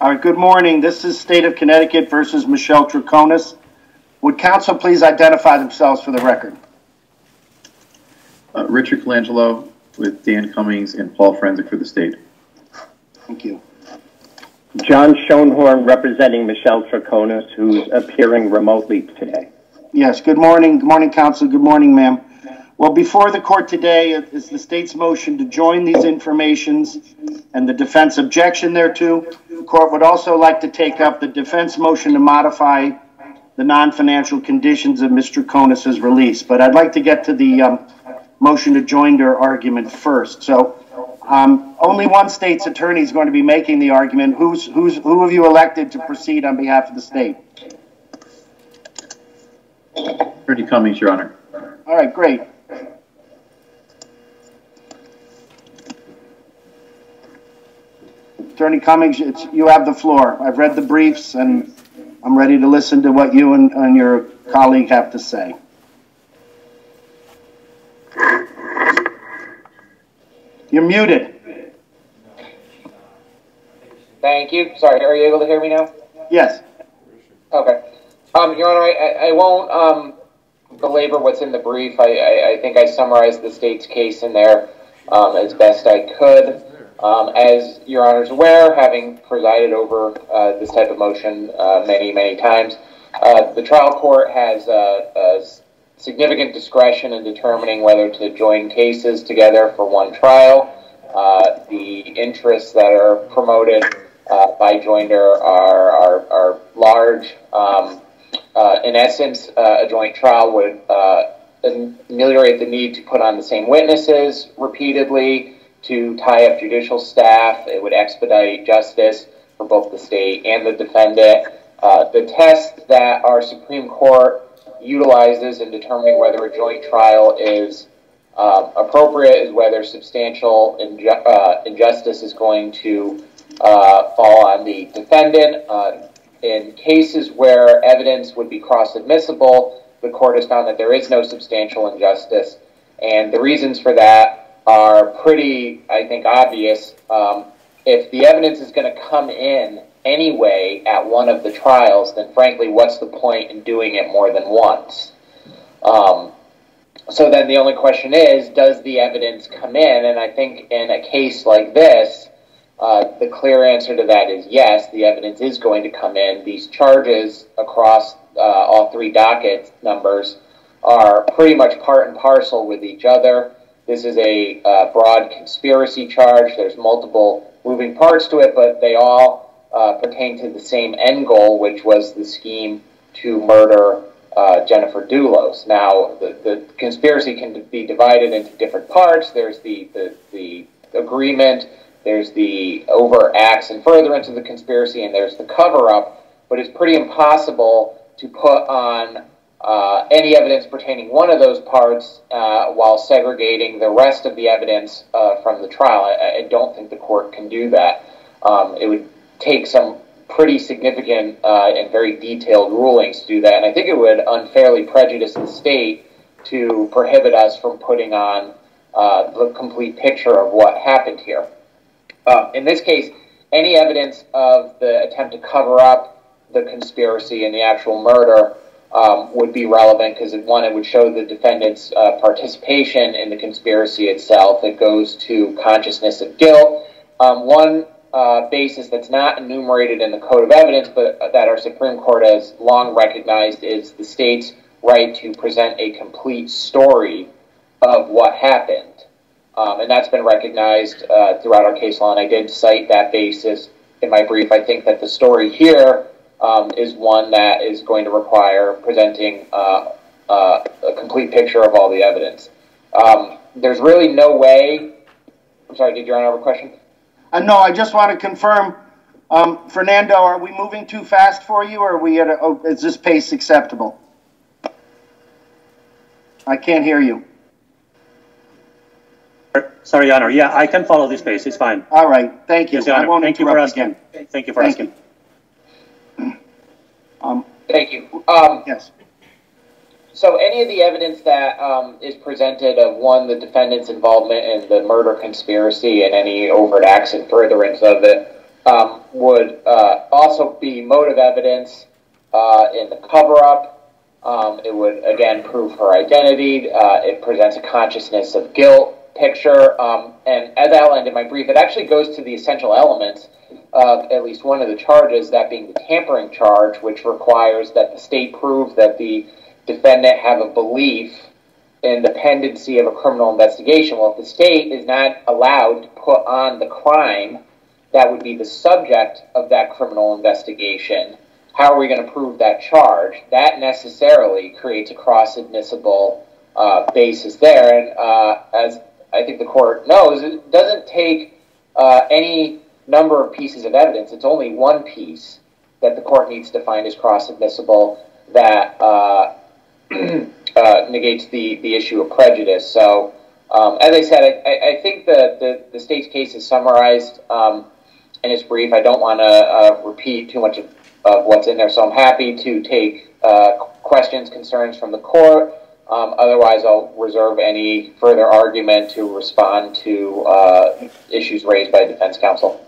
All right, good morning. This is State of Connecticut versus Michelle Troconis. Would counsel please identify themselves for the record? Richard Colangelo with Dan Cummings and Paul Forensic for the state. Thank you. John Schoenhorn representing Michelle Troconis, who's appearing remotely today. Yes, good morning. Good morning, counsel. Good morning, ma'am. Well, before the court today is the state's motion to join these informations and the defense objection thereto. The court would also like to take up the defense motion to modify the non-financial conditions of Ms. Troconis' release. But I'd like to get to the motion to join their argument first. So only one state's attorney is going to be making the argument. Who have you elected to proceed on behalf of the state? Attorney Cummings, Your Honor. All right, great. Attorney Cummings, you have the floor. I've read the briefs and I'm ready to listen to what you and your colleague have to say. You're muted. Thank you. Sorry, are you able to hear me now? Yes. Okay. Your Honor, I won't belabor what's in the brief. I think I summarized the state's case in there as best I could. As Your Honor's aware, having presided over this type of motion many times, the trial court has significant discretion in determining whether to join cases together for one trial. The interests that are promoted by joinder are large. In essence, a joint trial would ameliorate the need to put on the same witnesses repeatedly, to tie up judicial staff. It would expedite justice for both the state and the defendant. The test that our Supreme Court utilizes in determining whether a joint trial is appropriate is whether substantial injustice is going to fall on the defendant. In cases where evidence would be cross-admissible, the court has found that there is no substantial injustice, and the reasons for that are pretty, I think, obvious. If the evidence is going to come in anyway at one of the trials, then frankly, what's the point in doing it more than once? So then the only question is, does the evidence come in? And I think in a case like this, the clear answer to that is yes, the evidence is going to come in. These charges across all three docket numbers are pretty much part and parcel with each other. This is a broad conspiracy charge. There's multiple moving parts to it, but they all pertain to the same end goal, which was the scheme to murder Jennifer Dulos. Now, the conspiracy can be divided into different parts. There's the agreement, there's the overt acts and furtherance of the conspiracy, and there's the cover-up, but it's pretty impossible to put on any evidence pertaining one of those parts while segregating the rest of the evidence from the trial. I don't think the court can do that. It would take some pretty significant and very detailed rulings to do that, and I think it would unfairly prejudice the state to prohibit us from putting on the complete picture of what happened here. In this case, any evidence of the attempt to cover up the conspiracy and the actual murder would be relevant because, one, it would show the defendant's participation in the conspiracy itself. It goes to consciousness of guilt. One basis that's not enumerated in the Code of Evidence, but that our Supreme Court has long recognized, is the state's right to present a complete story of what happened. And that's been recognized throughout our case law, and I did cite that basis in my brief. I think that the story here is one that is going to require presenting a complete picture of all the evidence. There's really no way... I'm sorry, did Your Honor have a question? No, I just want to confirm, Fernando, are we moving too fast for you, or are we is this pace acceptable? I can't hear you. Sorry, Your Honor. Yeah, I can follow this pace. It's fine. All right. Thank you. Yes, Your Honor. I won't Thank you for interrupt asking. again. Thank you for asking. Thank you. Yes. So any of the evidence that is presented of, one, the defendant's involvement in the murder conspiracy and any overt acts and furtherance of it, would also be motive evidence in the cover-up. It would, again, prove her identity. It presents a consciousness of guilt picture. And as outlined in my brief, it actually goes to the essential elements of at least one of the charges, that being the tampering charge, which requires that the state prove that the defendant have a belief in the pendency of a criminal investigation. Well, if the state is not allowed to put on the crime that would be the subject of that criminal investigation, how are we going to prove that charge? That necessarily creates a cross-admissible basis there. And as I think the court knows, it doesn't take any number of pieces of evidence. It's only one piece that the court needs to find is cross-admissible that negates the issue of prejudice. So, as I said, I think the state's case is summarized in its brief. I don't want to repeat too much of what's in there, so I'm happy to take questions, concerns from the court. Otherwise, I'll reserve any further argument to respond to issues raised by defense counsel.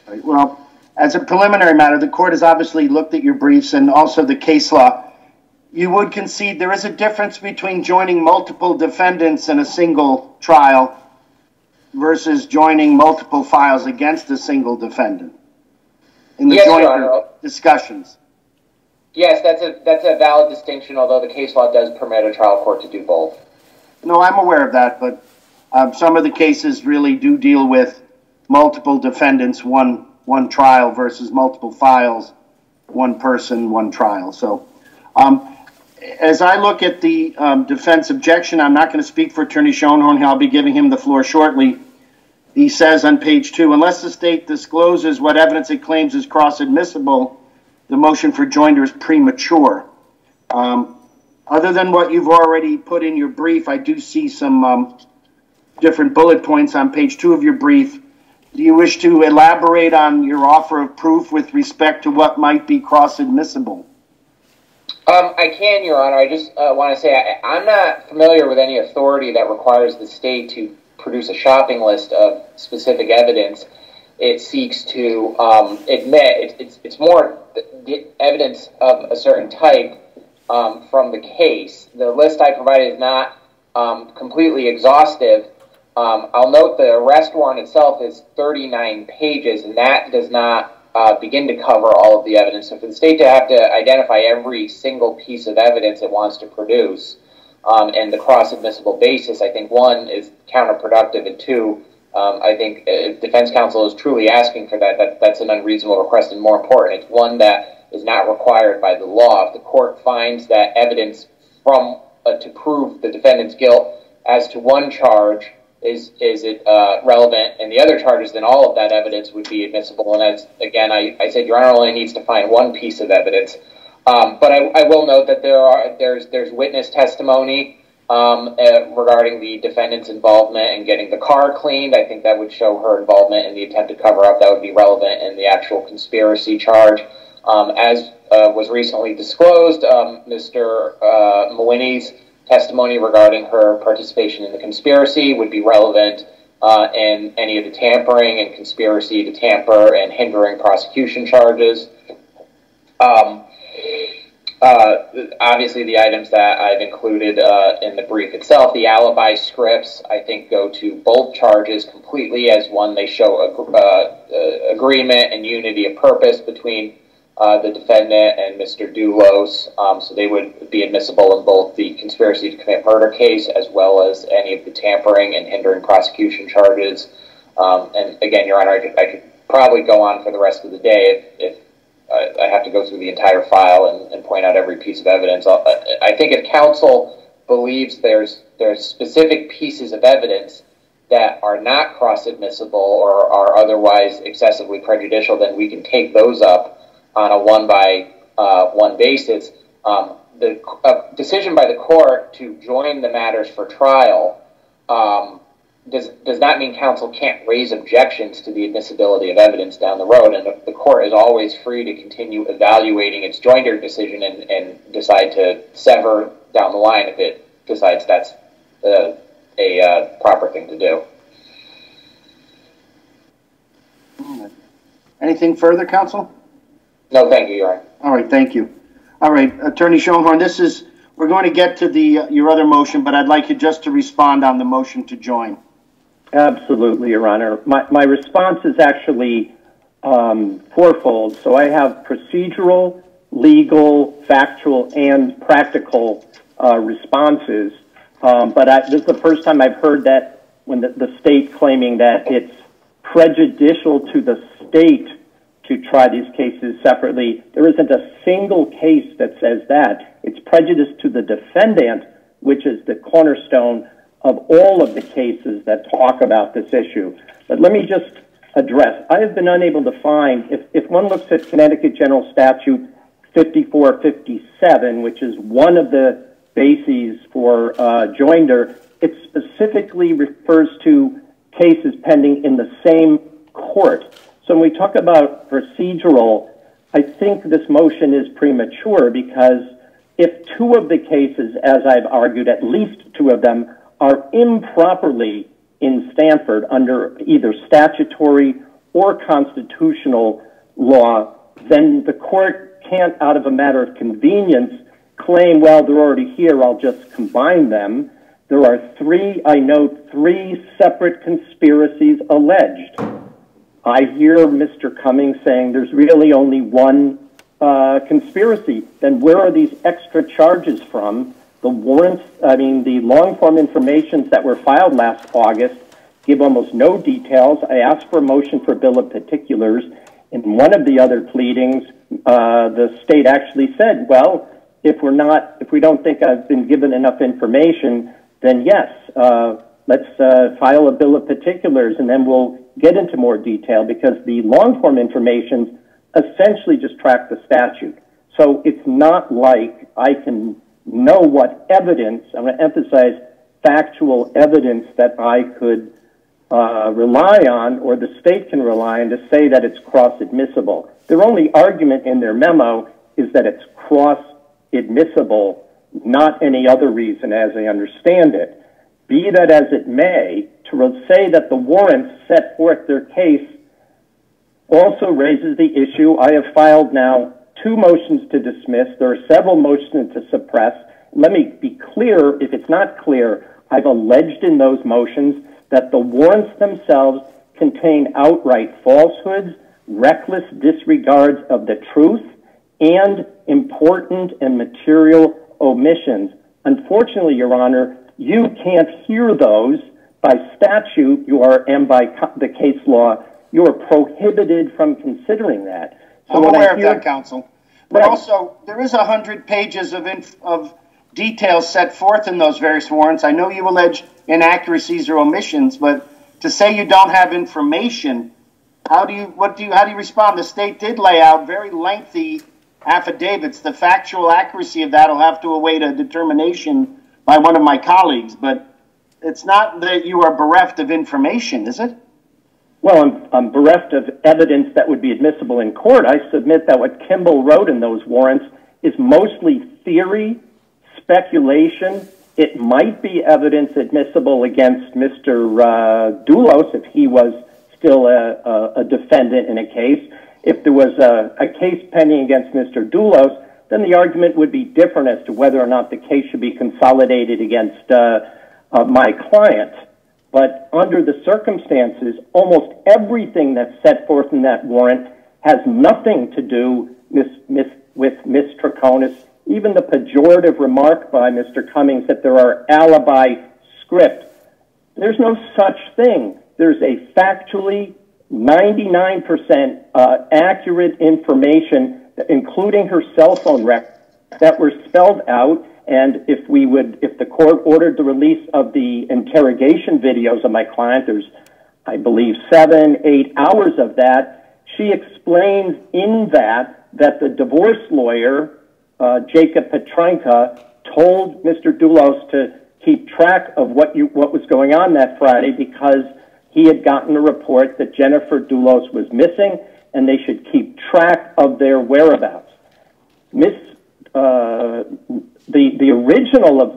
Right. Well, as a preliminary matter, the court has obviously looked at your briefs and also the case law. You would concede there is a difference between joining multiple defendants in a single trial versus joining multiple files against a single defendant in the joint discussions. Yes, that's a valid distinction, although the case law does permit a trial court to do both. No, I'm aware of that, but some of the cases really do deal with multiple defendants, one trial versus multiple files, one person, one trial. So as I look at the defense objection, I'm not going to speak for Attorney Schoenhorn. I'll be giving him the floor shortly. He says on page 2, unless the state discloses what evidence it claims is cross-admissible, the motion for joinder is premature. Other than what you've already put in your brief, I do see some different bullet points on page 2 of your brief. Do you wish to elaborate on your offer of proof with respect to what might be cross-admissible? I can, Your Honor. I just want to say I'm not familiar with any authority that requires the state to produce a shopping list of specific evidence it seeks to admit. It's more evidence of a certain type from the case. The list I provided is not completely exhaustive. I'll note the arrest warrant itself is 39 pages, and that does not begin to cover all of the evidence. So for the state to have to identify every single piece of evidence it wants to produce and the cross-admissible basis, I think, one, is counterproductive, and two, I think if defense counsel is truly asking for that's an unreasonable request, and more important, it's one that is not required by the law. If the court finds that evidence from to prove the defendant's guilt as to one charge is it relevant and the other charges, then all of that evidence would be admissible. And as, again, I said, Your Honor only needs to find one piece of evidence. But I will note that there's witness testimony regarding the defendant's involvement in getting the car cleaned. I think that would show her involvement in the attempted cover-up. That would be relevant in the actual conspiracy charge. As was recently disclosed, Mr. Mawhinney's testimony regarding her participation in the conspiracy would be relevant in any of the tampering and conspiracy to tamper and hindering prosecution charges. Obviously, the items that I've included in the brief itself, the alibi scripts, I think go to both charges completely. As one, they show agreement and unity of purpose between the defendant and Mr. Dulos, so they would be admissible in both the conspiracy to commit murder case as well as any of the tampering and hindering prosecution charges. And again, Your Honor, I could probably go on for the rest of the day if I have to go through the entire file and point out every piece of evidence. I think if counsel believes there's specific pieces of evidence that are not cross-admissible or are otherwise excessively prejudicial, then we can take those up on a one-by-one basis. The decision by the court to join the matters for trial does not mean counsel can't raise objections to the admissibility of evidence down the road, and the court is always free to continue evaluating its joinder decision and decide to sever down the line if it decides that's a proper thing to do. Anything further, counsel? No, thank you, Your Honor. All right, thank you. All right, Attorney Schoenhorn, we're going to get to your other motion, but I'd like you just to respond on the motion to join. Absolutely, Your Honor. My response is actually fourfold. So I have procedural, legal, factual, and practical responses. But this is the first time I've heard that when the state claiming that it's prejudicial to the state to try these cases separately. There isn't a single case that says that. It's prejudice to the defendant, which is the cornerstone of all of the cases that talk about this issue. But let me just address. I have been unable to find, if one looks at Connecticut General Statute 5457, which is one of the bases for joinder, it specifically refers to cases pending in the same court. So when we talk about procedural, I think this motion is premature because if two of the cases, as I've argued, at least two of them, are improperly in Stanford under either statutory or constitutional law, then the court can't, out of a matter of convenience, claim, well, they're already here, I'll just combine them. There are three separate conspiracies alleged. I hear Mr. Cummings saying there's really only one conspiracy. Then where are these extra charges from? The warrants, the long-form informations that were filed last August give almost no details. I asked for a motion for bill of particulars. In one of the other pleadings, the state actually said, well, if we don't think I've been given enough information, then yes, let's file a bill of particulars, and then we'll get into more detail because the long-form information essentially just track the statute. So it's not like I can know what evidence, I'm going to emphasize factual evidence that I could rely on or the state can rely on to say that it's cross-admissible. Their only argument in their memo is that it's cross-admissible, not any other reason as I understand it. Be that as it may, to say that the warrants set forth their case also raises the issue. I have filed now 2 motions to dismiss. There are several motions to suppress. Let me be clear, if it's not clear, I've alleged in those motions that the warrants themselves contain outright falsehoods, reckless disregards of the truth, and important and material omissions. Unfortunately, Your Honor, you can't hear those. By statute, and by the case law, you are prohibited from considering that. So I'm aware of that, counsel. But also, there is 100 pages of details set forth in those various warrants. I know you allege inaccuracies or omissions, but to say you don't have information, how do you respond? The state did lay out very lengthy affidavits. The factual accuracy of that will have to await a determination by one of my colleagues, but it's not that you are bereft of information, is it? Well, I'm bereft of evidence that would be admissible in court. I submit that what Kimball wrote in those warrants is mostly theory, speculation. It might be evidence admissible against Mr. Dulos if he was still a defendant in a case. If there was a case pending against Mr. Dulos, then the argument would be different as to whether or not the case should be consolidated against my client. But under the circumstances, almost everything that's set forth in that warrant has nothing to do with Ms. Troconis. Even the pejorative remark by Mr. Cummings that there are alibi scripts. There's no such thing. There's a factually 99% accurate information, including her cell phone records, that were spelled out. And if the court ordered the release of the interrogation videos of my client, there's, I believe, 7-8 hours of that. She explains in that the divorce lawyer, Jacob Petranka, told Mr. Dulos to keep track of what was going on that Friday because he had gotten a report that Jennifer Dulos was missing and they should keep track of their whereabouts. The original of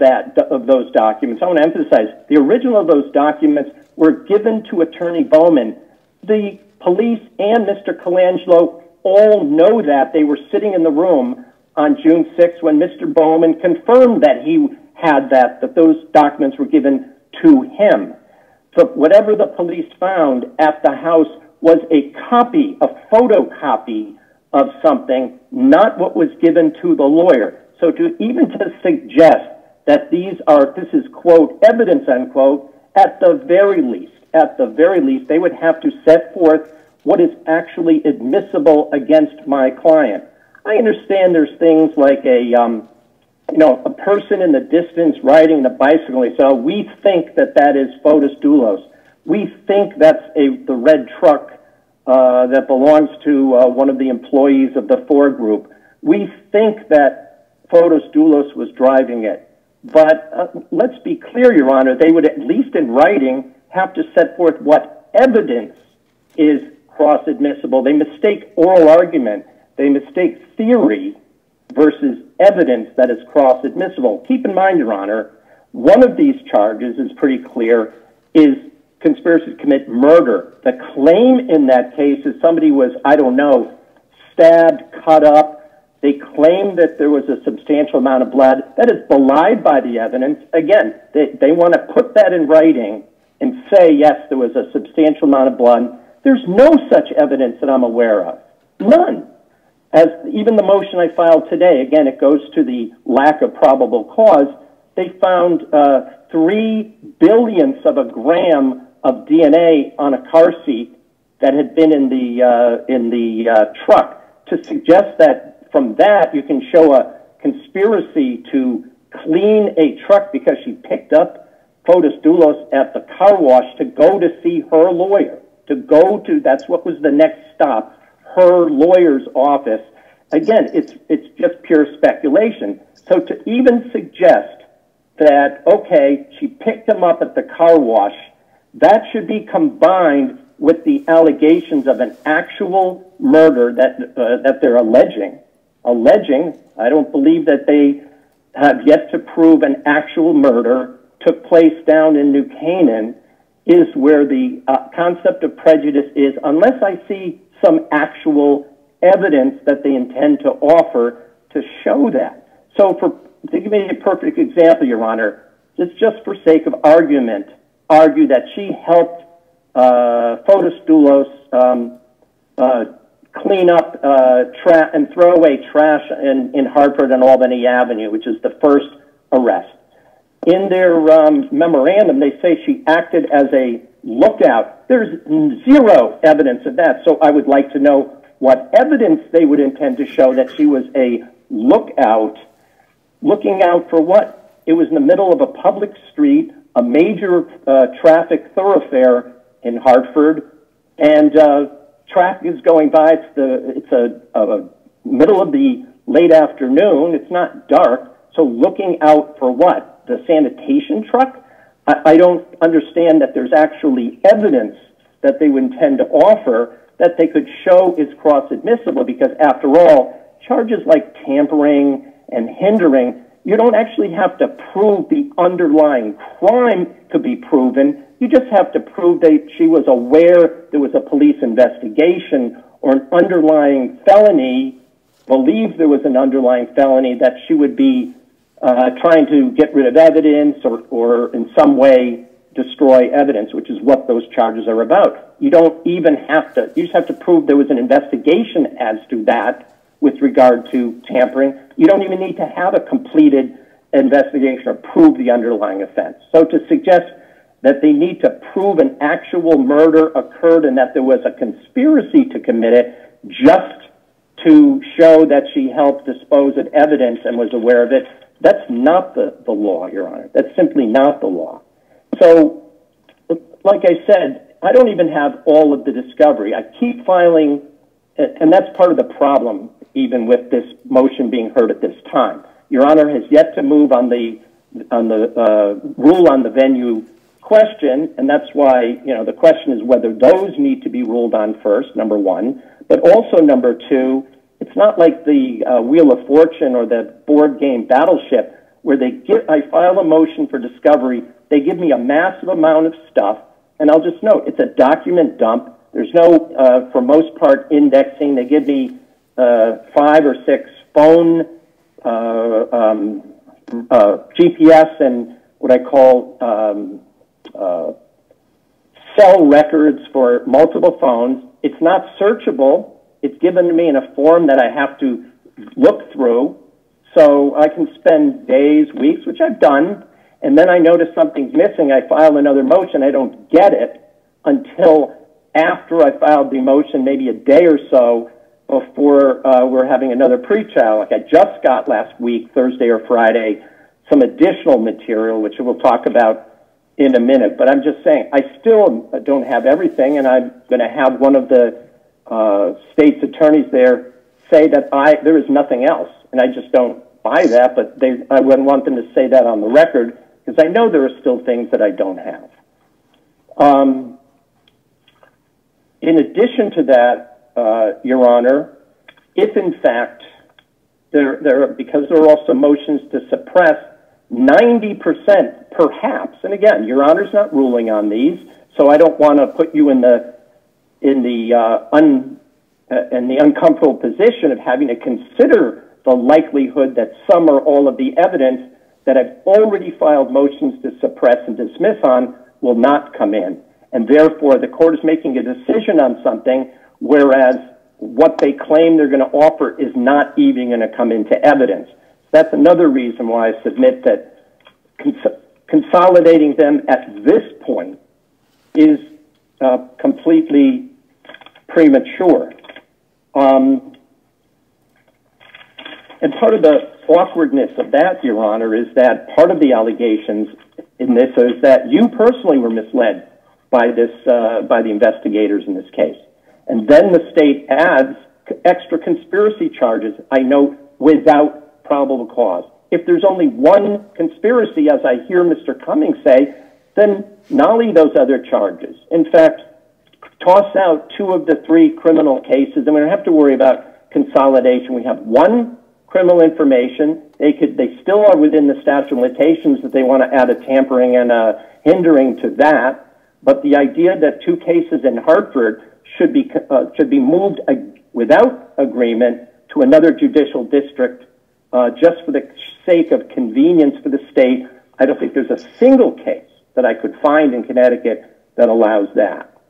those documents, I want to emphasize, the original of those documents were given to Attorney Bowman. The police and Mr. Colangelo all know that. They were sitting in the room on June 6th when Mr. Bowman confirmed that he had that those documents were given to him. So whatever the police found at the house was a copy, a photocopy of something, not what was given to the lawyer. So to suggest that this is, quote, evidence, unquote, at the very least, they would have to set forth what is actually admissible against my client. I understand there's things like a person in the distance riding a bicycle. So we think that is Fotis Dulos. We think that's the red truck that belongs to one of the employees of the Ford Group. We think that Fotis Dulos was driving it. But let's be clear, Your Honor, they would, at least in writing, have to set forth what evidence is cross-admissible. They mistake oral argument. They mistake theory versus evidence that is cross-admissible. Keep in mind, Your Honor, one of these charges is pretty clear, is conspiracy to commit murder. The claim in that case is somebody was, stabbed, cut up. They claim that there was a substantial amount of blood. That is belied by the evidence. Again, they want to put that in writing and say, yes, there was a substantial amount of blood. There's no such evidence that I'm aware of. None. As even the motion I filed today, again, it goes to the lack of probable cause. They found 3 billionths of a gram of DNA on a car seat that had been in the truck, to suggest that from that you can show a conspiracy to clean a truck because she picked up Fotis Dulos at the car wash to go to see her lawyer, that's what was the next stop, her lawyer's office. Again, it's just pure speculation. So to even suggest that, okay, she picked him up at the car wash, that should be combined with the allegations of an actual murder that they're alleging. I don't believe that they have yet to prove an actual murder took place down in New Canaan, is where the concept of prejudice is, unless I see some actual evidence that they intend to offer to show that. So to give me a perfect example, Your Honor, just for sake of argument, argue that she helped Fotis Dulos clean up and throw away trash in Hartford and Albany Avenue, which is the first arrest. In their memorandum, they say she acted as a lookout. There's zero evidence of that. So I would like to know what evidence they would intend to show that she was a lookout. Looking out for what? It was in the middle of a public street, a major traffic thoroughfare in Hartford, and traffic is going by. It's a middle of the late afternoon. It's not dark. So looking out for what? The sanitation truck? I don't understand that there's actually evidence that they would intend to offer that they could show is cross-admissible, because after all, charges like tampering and hindering, you don't actually have to prove the underlying crime to be proven. You just have to prove that she was aware there was a police investigation or an underlying felony, believed there was an underlying felony, that she would be trying to get rid of evidence or in some way destroy evidence, which is what those charges are about. You don't even have to, you just have to prove there was an investigation as to that with regard to tampering. You don't even need to have a completed investigation or prove the underlying offense. So to suggest that they need to prove an actual murder occurred and that there was a conspiracy to commit it just to show that she helped dispose of evidence and was aware of it, that's not the law, Your Honor. That's simply not the law. So, like I said, I don't even have all of the discovery. I keep filing, and that's part of the problem, even with this motion being heard at this time. Your Honor has yet to move on the rule on the venue question, and that's why, the question is whether those need to be ruled on first, number one, but also number two, it's not like the Wheel of Fortune or the board game Battleship, where I file a motion for discovery, they give me a massive amount of stuff, and I'll just note, it's a document dump. There's no, for most part, indexing. They give me 5 or 6 phone, GPS, and what I call cell records for multiple phones. It's not searchable. It's given to me in a form that I have to look through. So I can spend days, weeks, which I've done, and then I notice something's missing. I file another motion. I don't get it until after I filed the motion, maybe a day or so before we're having another pretrial. Like I just got last week, Thursday or Friday, some additional material, which we'll talk about in a minute. But I'm just saying, I still don't have everything, and I'm going to have one of the state's attorneys there say that there is nothing else. And I just don't buy that, but I wouldn't want them to say that on the record, because I know there are still things that I don't have. In addition to that, Your Honor, if in fact because there are also motions to suppress 90% perhaps, and again, Your Honor's not ruling on these, so I don't want to put you in the uncomfortable position of having to consider the likelihood that some or all of the evidence that I've already filed motions to suppress and dismiss on will not come in. And therefore, the court is making a decision on something, whereas what they claim they're going to offer is not even going to come into evidence. That's another reason why I submit that consolidating them at this point is completely premature. And part of the awkwardness of that, Your Honor, is that part of the allegations in this is that you personally were misled by the investigators in this case. And then the state adds extra conspiracy charges, I note, without probable cause. If there's only one conspiracy, as I hear Mr. Cummings say, then nolly those other charges. In fact, toss out 2 of the 3 criminal cases, and we don't have to worry about consolidation. We have one criminal information. They still are within the statute of limitations that they want to add a tampering and a hindering to that. But the idea that 2 cases in Hartford should be moved without agreement to another judicial district just for the sake of convenience for the state, I don't think there's a single case that I could find in Connecticut that allows that.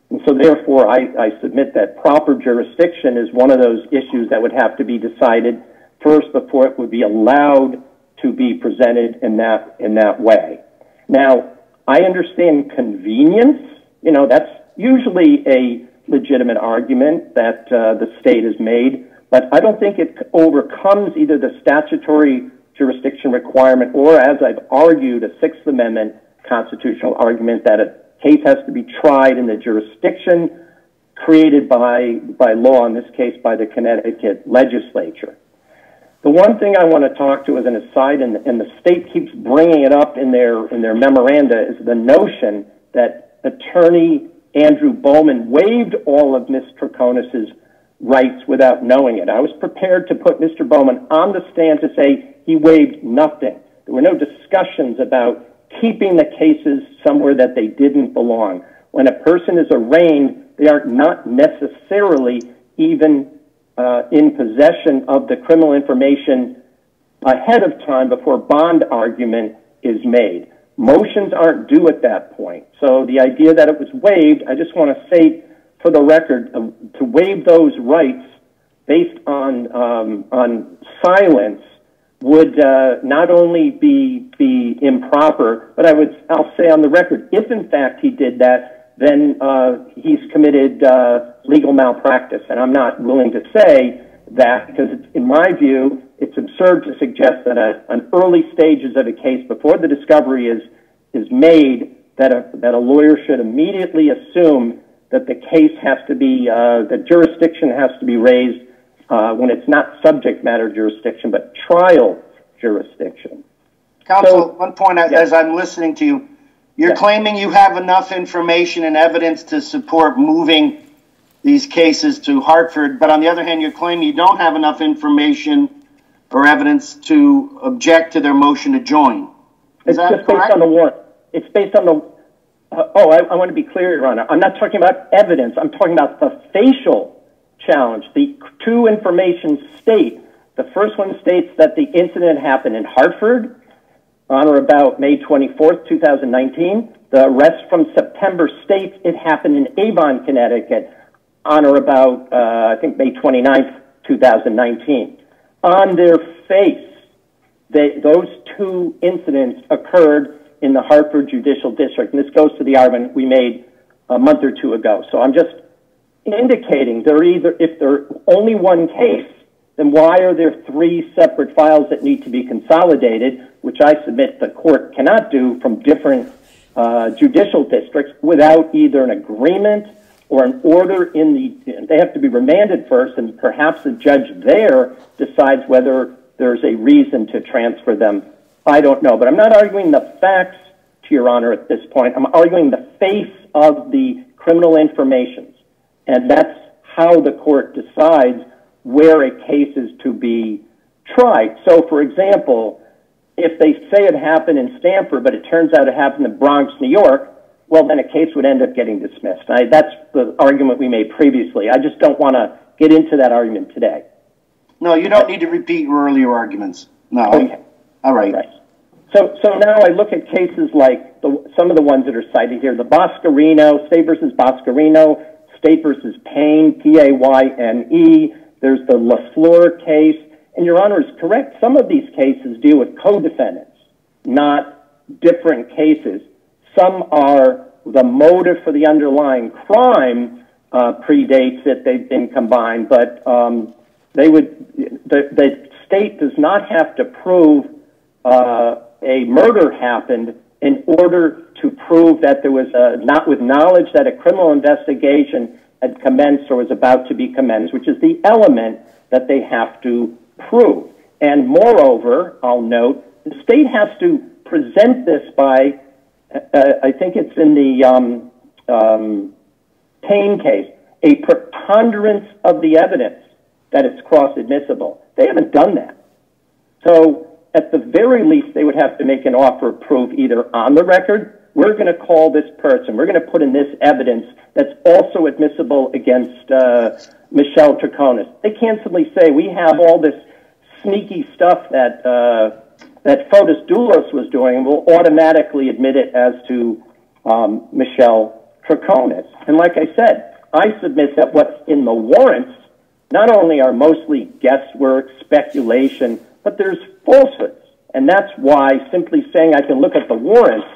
And so therefore, I submit that proper jurisdiction is one of those issues that would have to be decided first before it would be allowed to be presented in that way. Now, I understand convenience. You know, that's usually a legitimate argument that the state has made, but I don't think it overcomes either the statutory jurisdiction requirement or, as I've argued, a Sixth Amendment constitutional argument that a case has to be tried in the jurisdiction created by law, in this case by the Connecticut legislature. The one thing I want to talk to as an aside, and the state keeps bringing it up in their memoranda, is the notion that Attorney Andrew Bowman waived all of Ms. Troconis' rights without knowing it. I was prepared to put Mr. Bowman on the stand to say he waived nothing. There were no discussions about keeping the cases somewhere that they didn't belong. When a person is arraigned, they are not necessarily even in possession of the criminal information ahead of time before bond argument is made. Motions aren't due at that point. So the idea that it was waived, I just want to say for the record, to waive those rights based on silence would not only be improper, but I'll say on the record, if in fact he did that, then he's committed legal malpractice. And I'm not willing to say that because, in my view, it's absurd to suggest that an early stages of a case, before the discovery is made, that a lawyer should immediately assume that the case has to be, the jurisdiction has to be raised when it's not subject matter jurisdiction, but trial jurisdiction. Counsel, one point, as I'm listening to you, you're claiming you have enough information and evidence to support moving these cases to Hartford, but on the other hand, you're claiming you don't have enough information or evidence to object to their motion to join. Is that correct? Based on the warrant. It's based on I want to be clear, Your Honor. I'm not talking about evidence. I'm talking about the facial challenge. The two informations state, the first one states that the incident happened in Hartford on or about May 24th, 2019. The arrest from September states it happened in Avon, Connecticut on or about, I think, May 29th, 2019. On their face, those two incidents occurred in the Hartford Judicial District. And this goes to the argument we made a month or two ago. So I'm just indicating if they're only one case, then why are there three separate files that need to be consolidated, which I submit the court cannot do from different judicial districts without either an agreement or an order they have to be remanded first, and perhaps the judge there decides whether there's a reason to transfer them. I don't know, but I'm not arguing the facts, to Your Honor, at this point. I'm arguing the face of the criminal information, and that's how the court decides where a case is to be tried. So, for example, if they say it happened in Stamford, but it turns out it happened in Bronx, New York, well, then a case would end up getting dismissed. That's the argument we made previously. I just don't want to get into that argument today. No, you don't need to repeat your earlier arguments. No. Okay. All right. So now I look at cases like some of the ones that are cited here, the Boscarino, State versus Boscarino, State versus Payne, Payne. There's the LaFleur case. And Your Honor is correct. Some of these cases deal with co-defendants, not different cases. Some are the motive for the underlying crime predates that they've been combined, but the state does not have to prove a murder happened in order to prove that there was not with knowledge that a criminal investigation had commenced or was about to be commenced, which is the element that they have to prove. And moreover, I'll note, the state has to present this by, I think it's in the Payne case, a preponderance of the evidence that it's cross-admissible. They haven't done that. So at the very least, they would have to make an offer of proof either on the record, we're going to call this person, we're going to put in this evidence that's also admissible against Michelle Troconis. They can't simply say, we have all this sneaky stuff that Fotis Dulos was doing, and we'll automatically admit it as to Michelle Troconis. And like I said, I submit that what's in the warrants not only are mostly guesswork, speculation, but there's falsehoods. And that's why simply saying I can look at the warrants,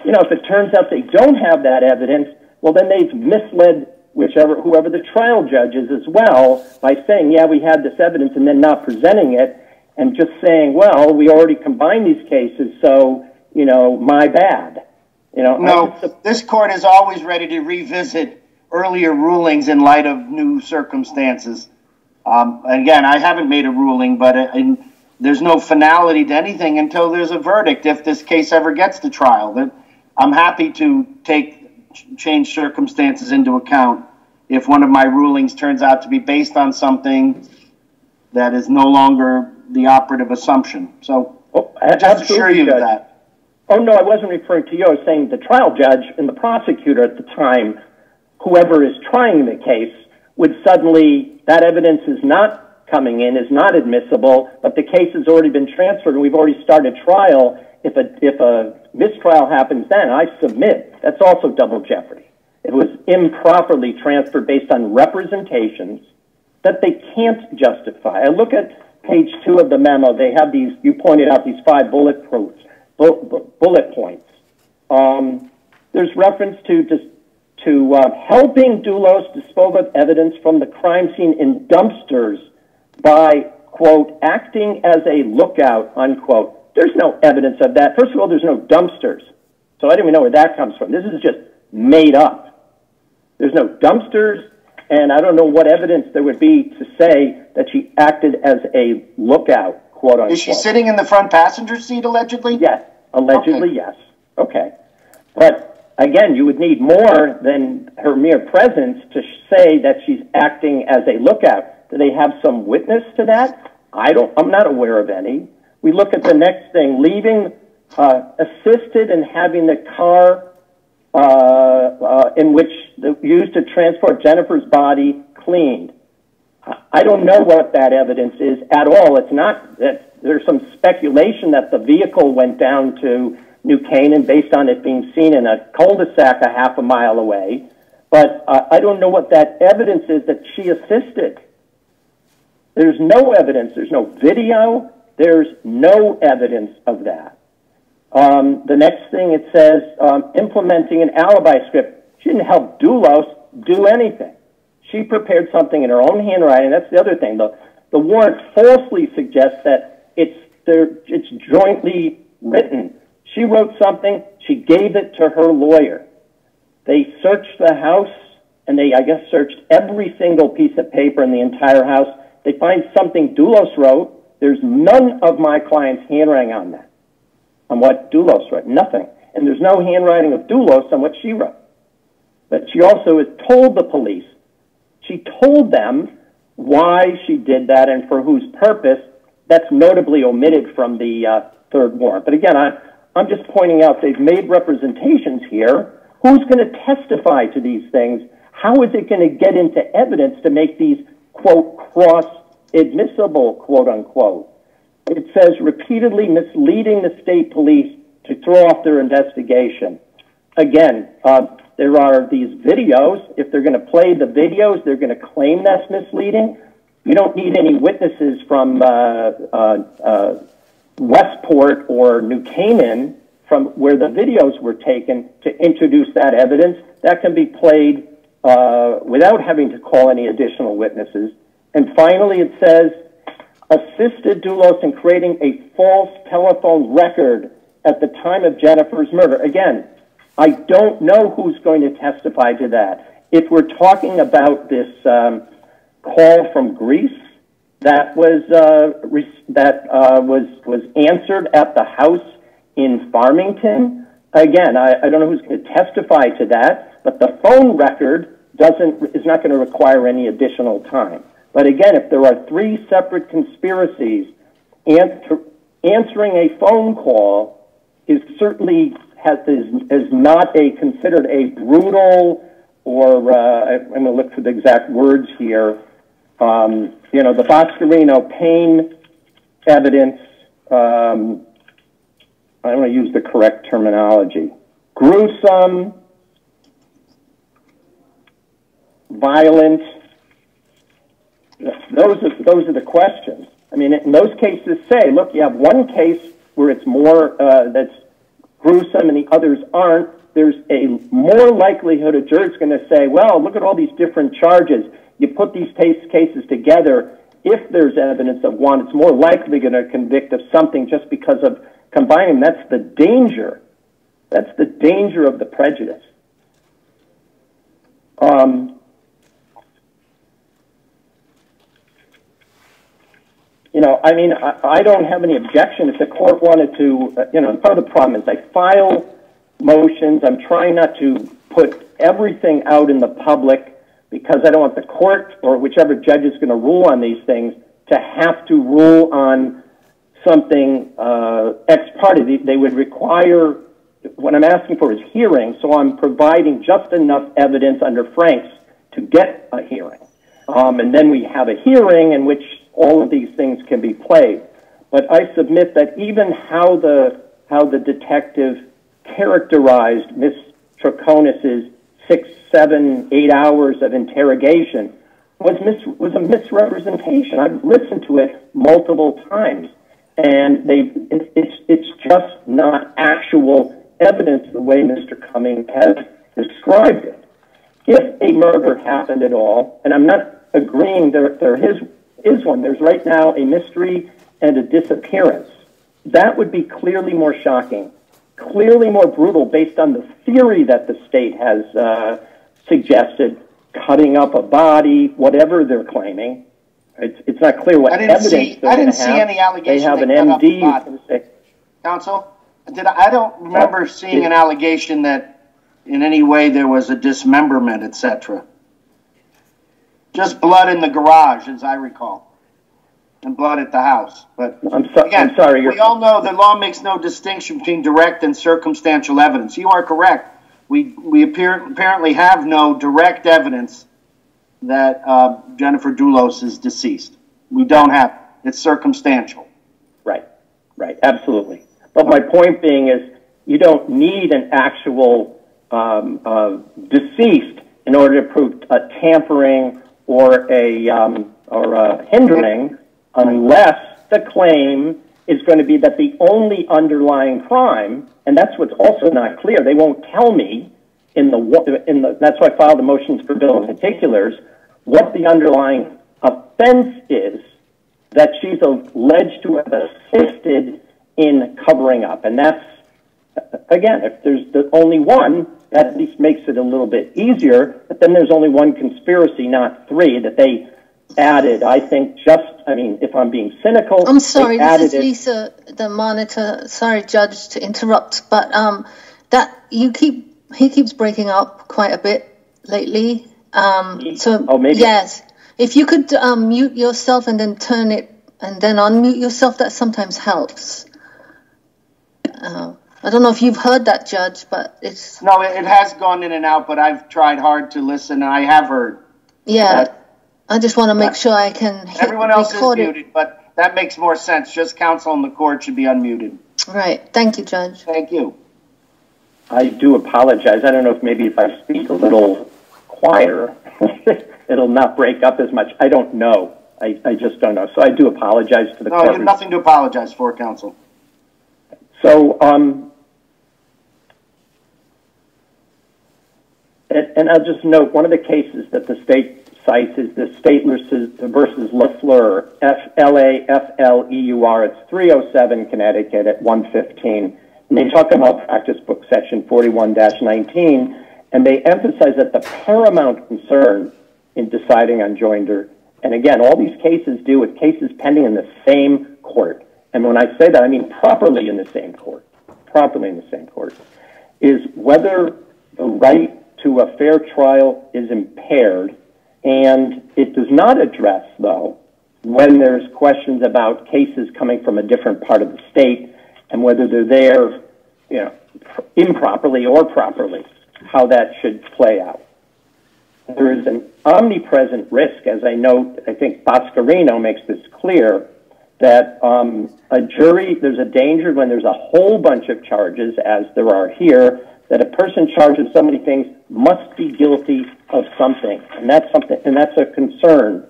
if it turns out they don't have that evidence, well, then they've misled whoever the trial judge is as well by saying, yeah, we had this evidence, and then not presenting it and just saying, well, we already combined these cases, so, my bad. No, this court is always ready to revisit earlier rulings in light of new circumstances. Again, I haven't made a ruling, but there's no finality to anything until there's a verdict if this case ever gets to trial. I'm happy to take changed circumstances into account if one of my rulings turns out to be based on something that is no longer the operative assumption. So just assure you of that. Oh, no, I wasn't referring to you. I was saying the trial judge and the prosecutor at the time, whoever is trying the case, would suddenly, that evidence is not coming in, is not admissible, but the case has already been transferred and we've already started trial. If a mistrial happens then, I submit, that's also double jeopardy. It was improperly transferred based on representations that they can't justify. I look at page 2 of the memo. They have these, you pointed out these 5 bullet points. There's reference to helping Dulos dispose of evidence from the crime scene in dumpsters by, quote, acting as a lookout, unquote. There's no evidence of that. First of all, there's no dumpsters. So I don't even know where that comes from. This is just made up. There's no dumpsters, and I don't know what evidence there would be to say that she acted as a lookout, quote, unquote. Is she sitting in the front passenger seat, allegedly? Yes. Allegedly, okay. Yes. Okay. But, again, you would need more than her mere presence to say that she's acting as a lookout. Do they have some witness to that? I'm not aware of any. We look at the next thing, leaving, assisted in having the car in which used to transport Jennifer's body cleaned. I don't know what that evidence is at all. It's not that there's some speculation that the vehicle went down to New Canaan based on it being seen in a cul-de-sac a half a mile away. But I don't know what that evidence is that she assisted. There's no evidence. There's no video. There's no evidence of that. The next thing it says, implementing an alibi script. She didn't help Dulos do anything. She prepared something in her own handwriting. That's the other thing. The warrant falsely suggests that it's jointly written. She wrote something. She gave it to her lawyer. They searched the house, and they, I guess, searched every single piece of paper in the entire house. They find something Dulos wrote. There's none of my client's handwriting on that, on what Dulos wrote. Nothing. And there's no handwriting of Dulos on what she wrote. But she also has told the police. She told them why she did that and for whose purpose. That's notably omitted from the third warrant. But again, I'm just pointing out they've made representations here. Who's going to testify to these things? How is it going to get into evidence to make these, quote, cross-admissible, quote, unquote? It says repeatedly misleading the state police to throw off their investigation. Again, there are these videos. If they're going to play the videos, they're going to claim that's misleading. You don't need any witnesses from Westport or New Canaan from where the videos were taken to introduce that evidence. That can be played without having to call any additional witnesses. And finally, it says, assisted Dulos in creating a false telephone record at the time of Jennifer's murder. Again, I don't know who's going to testify to that. If we're talking about this call from Greece that was answered at the house in Farmington, again, I don't know who's going to testify to that, but the phone record is not going to require any additional time. But again, if there are three separate conspiracies, answering a phone call is certainly is not considered a brutal or I'm going to look for the exact words here. The Boscarino pain evidence. I don't want to use the correct terminology. Gruesome, violent. Those are the questions. I mean, in those cases, say, look, you have one case where it's more that's gruesome and the others aren't. There's a more likelihood a jury's going to say, well, look at all these different charges. You put these cases together. If there's evidence of one, it's more likely going to convict of something just because of combining. That's the danger. That's the danger of the prejudice. I mean, I don't have any objection if the court wanted to, part of the problem is I file motions. I'm trying not to put everything out in the public because I don't want the court or whichever judge is going to rule on these things to have to rule on something ex parte. They would require, what I'm asking for is hearing, so I'm providing just enough evidence under Franks to get a hearing. And then we have a hearing in which all of these things can be played. But I submit that even how the detective characterized Miss Troconis' 6, 7, 8 hours of interrogation was a misrepresentation. I've listened to it multiple times, and it's just not actual evidence the way Mr. Cummings has described it. If a murder happened at all, and I'm not agreeing there is one. There's right now a mystery and a disappearance. That would be clearly more shocking, clearly more brutal based on the theory that the state has suggested, cutting up a body, whatever they're claiming. It's not clear what evidence they're going to have. I didn't see any allegation. They have an MD. Counsel, I don't remember seeing an allegation that in any way there was a dismemberment, etc. Just blood in the garage, as I recall, and blood at the house. But I'm sorry. We all know the law makes no distinction between direct and circumstantial evidence. You are correct. we apparently have no direct evidence that Jennifer Dulos is deceased. We don't have it. It's circumstantial. Right, absolutely. But my point being is you don't need an actual deceased in order to prove a tampering or a hindering unless the claim is going to be that the only underlying crime, and that's what's also not clear. They won't tell me that's why I filed the motions for bill of particulars, what the underlying offense is that she's alleged to have assisted in covering up. And that's, again, if there's the only one, that at least makes it a little bit easier, but then there's only one conspiracy, not three, that they added, I think, if I'm being cynical. I'm sorry, this is Lisa, the monitor. Sorry, Judge, to interrupt, but he keeps breaking up quite a bit lately. Maybe. Yes. If you could mute yourself and then turn it and then unmute yourself, that sometimes helps. I don't know if you've heard that, Judge, but it's... No, it has gone in and out, but I've tried hard to listen, and I have heard. Yeah, I just want to make sure I can hit everyone else is record muted, but that makes more sense. Just counsel in the court should be unmuted. Right. Thank you, Judge. Thank you. I do apologize. I don't know if I speak a little quieter, it'll not break up as much. I don't know. I just don't know. So I do apologize to the court. No, you have nothing to apologize for, counsel. So, and I'll just note, one of the cases that the state cites is the State versus Lafleur, F-L-A-F-L-E-U-R. It's 307 Connecticut at 115. And they talk about practice book section 41-19, and they emphasize that the paramount concern in deciding on joinder, and again, all these cases deal with cases pending in the same court. And when I say that, I mean properly in the same court, is whether the right to a fair trial is impaired. And it does not address, though, when there's questions about cases coming from a different part of the state and whether they're there, improperly or properly, how that should play out. There is an omnipresent risk, as I note, I think Boscarino makes this clear, that a jury, there's a danger when there's a whole bunch of charges, as there are here, that a person charged with so many things must be guilty of something, and that's a concern.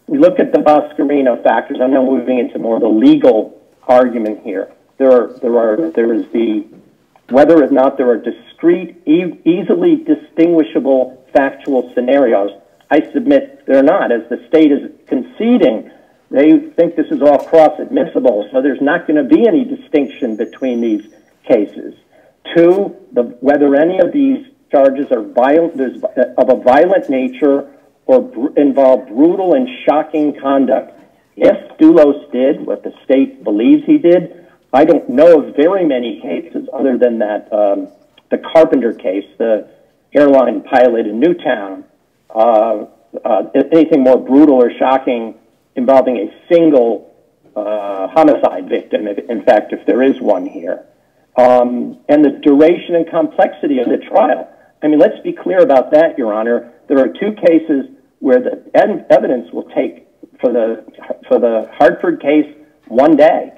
We look at the Boscarino factors. I'm now moving into more of the legal argument here. There is the whether or not there are discrete, easily distinguishable factual scenarios. I submit they're not, as the state is conceding. They think this is all cross-admissible, so there's not going to be any distinction between these cases. Two, whether any of these charges are of a violent nature or involve brutal and shocking conduct. If Dulos did what the state believes he did, I don't know of very many cases other than that, the Carpenter case, the airline pilot in Newtown, anything more brutal or shocking involving a single homicide victim, in fact, if there is one here. And the duration and complexity of the trial. I mean, let's be clear about that, Your Honor. There are two cases where the evidence will take, for the Hartford case, 1 day.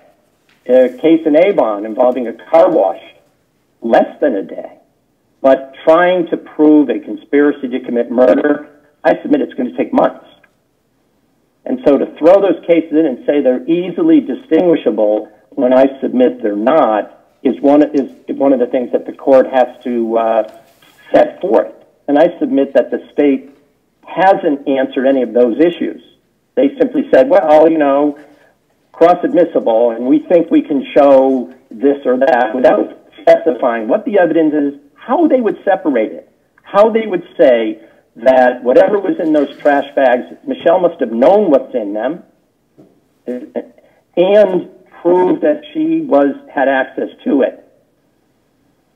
A case in Avon involving a car wash, less than a day. But trying to prove a conspiracy to commit murder, I submit it's going to take months. And so to throw those cases in and say they're easily distinguishable when I submit they're not is one of the things that the court has to set forth. And I submit that the state hasn't answered any of those issues. They simply said, well, cross-admissible, and we think we can show this or that without specifying what the evidence is, how they would separate it, how they would say that whatever was in those trash bags, Michelle must have known what's in them, and prove that she had access to it.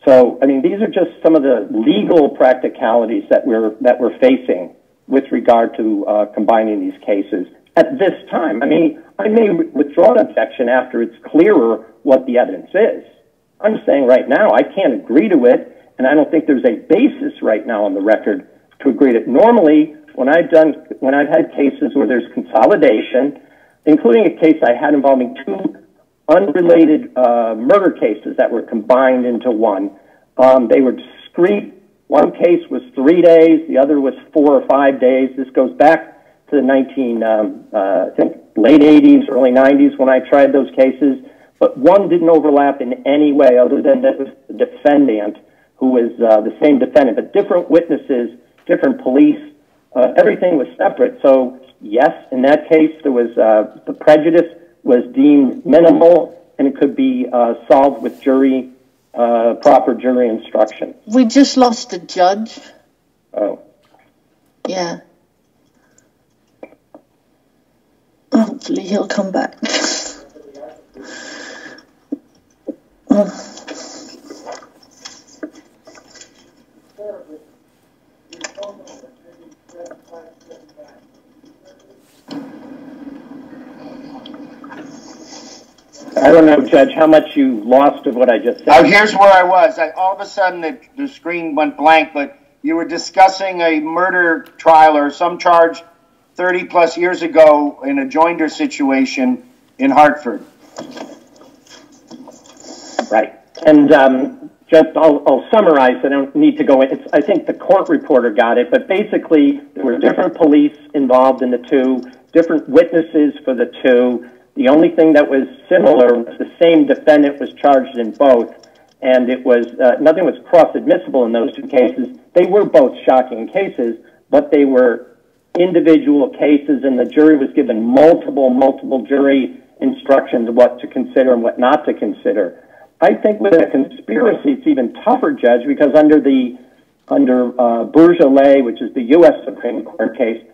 So, I mean, these are just some of the legal practicalities that we're facing with regard to combining these cases at this time. I mean, I may withdraw an objection after it's clearer what the evidence is. I'm saying right now I can't agree to it, and I don't think there's a basis right now on the record to agree that normally when I've had cases where there's consolidation, including a case I had involving two unrelated murder cases that were combined into one, they were discrete. One case was 3 days, the other was 4 or 5 days. This goes back to the I think late 80s, early 90s when I tried those cases, but one didn't overlap in any way other than that was the defendant who was the same defendant, but different witnesses, different police, everything was separate. So yes, in that case, there was the prejudice was deemed minimal and it could be solved with proper jury instruction. We just lost a judge. Oh. Yeah. Hopefully he'll come back. I don't know, Judge, how much you lost of what I just said. Here's where I was. All of a sudden, the screen went blank, but you were discussing a murder trial or some charge 30-plus years ago in a joinder situation in Hartford. Right. And just I'll summarize. I don't need to go in. I think the court reporter got it, but basically there were different police involved in the two, different witnesses for the two. The only thing that was similar was the same defendant was charged in both, and it was nothing was cross-admissible in those two cases. They were both shocking cases, but they were individual cases, and the jury was given multiple jury instructions of what to consider and what not to consider. I think with a conspiracy, it's even tougher, Judge, because under Bourgeois, which is the U.S. Supreme Court case,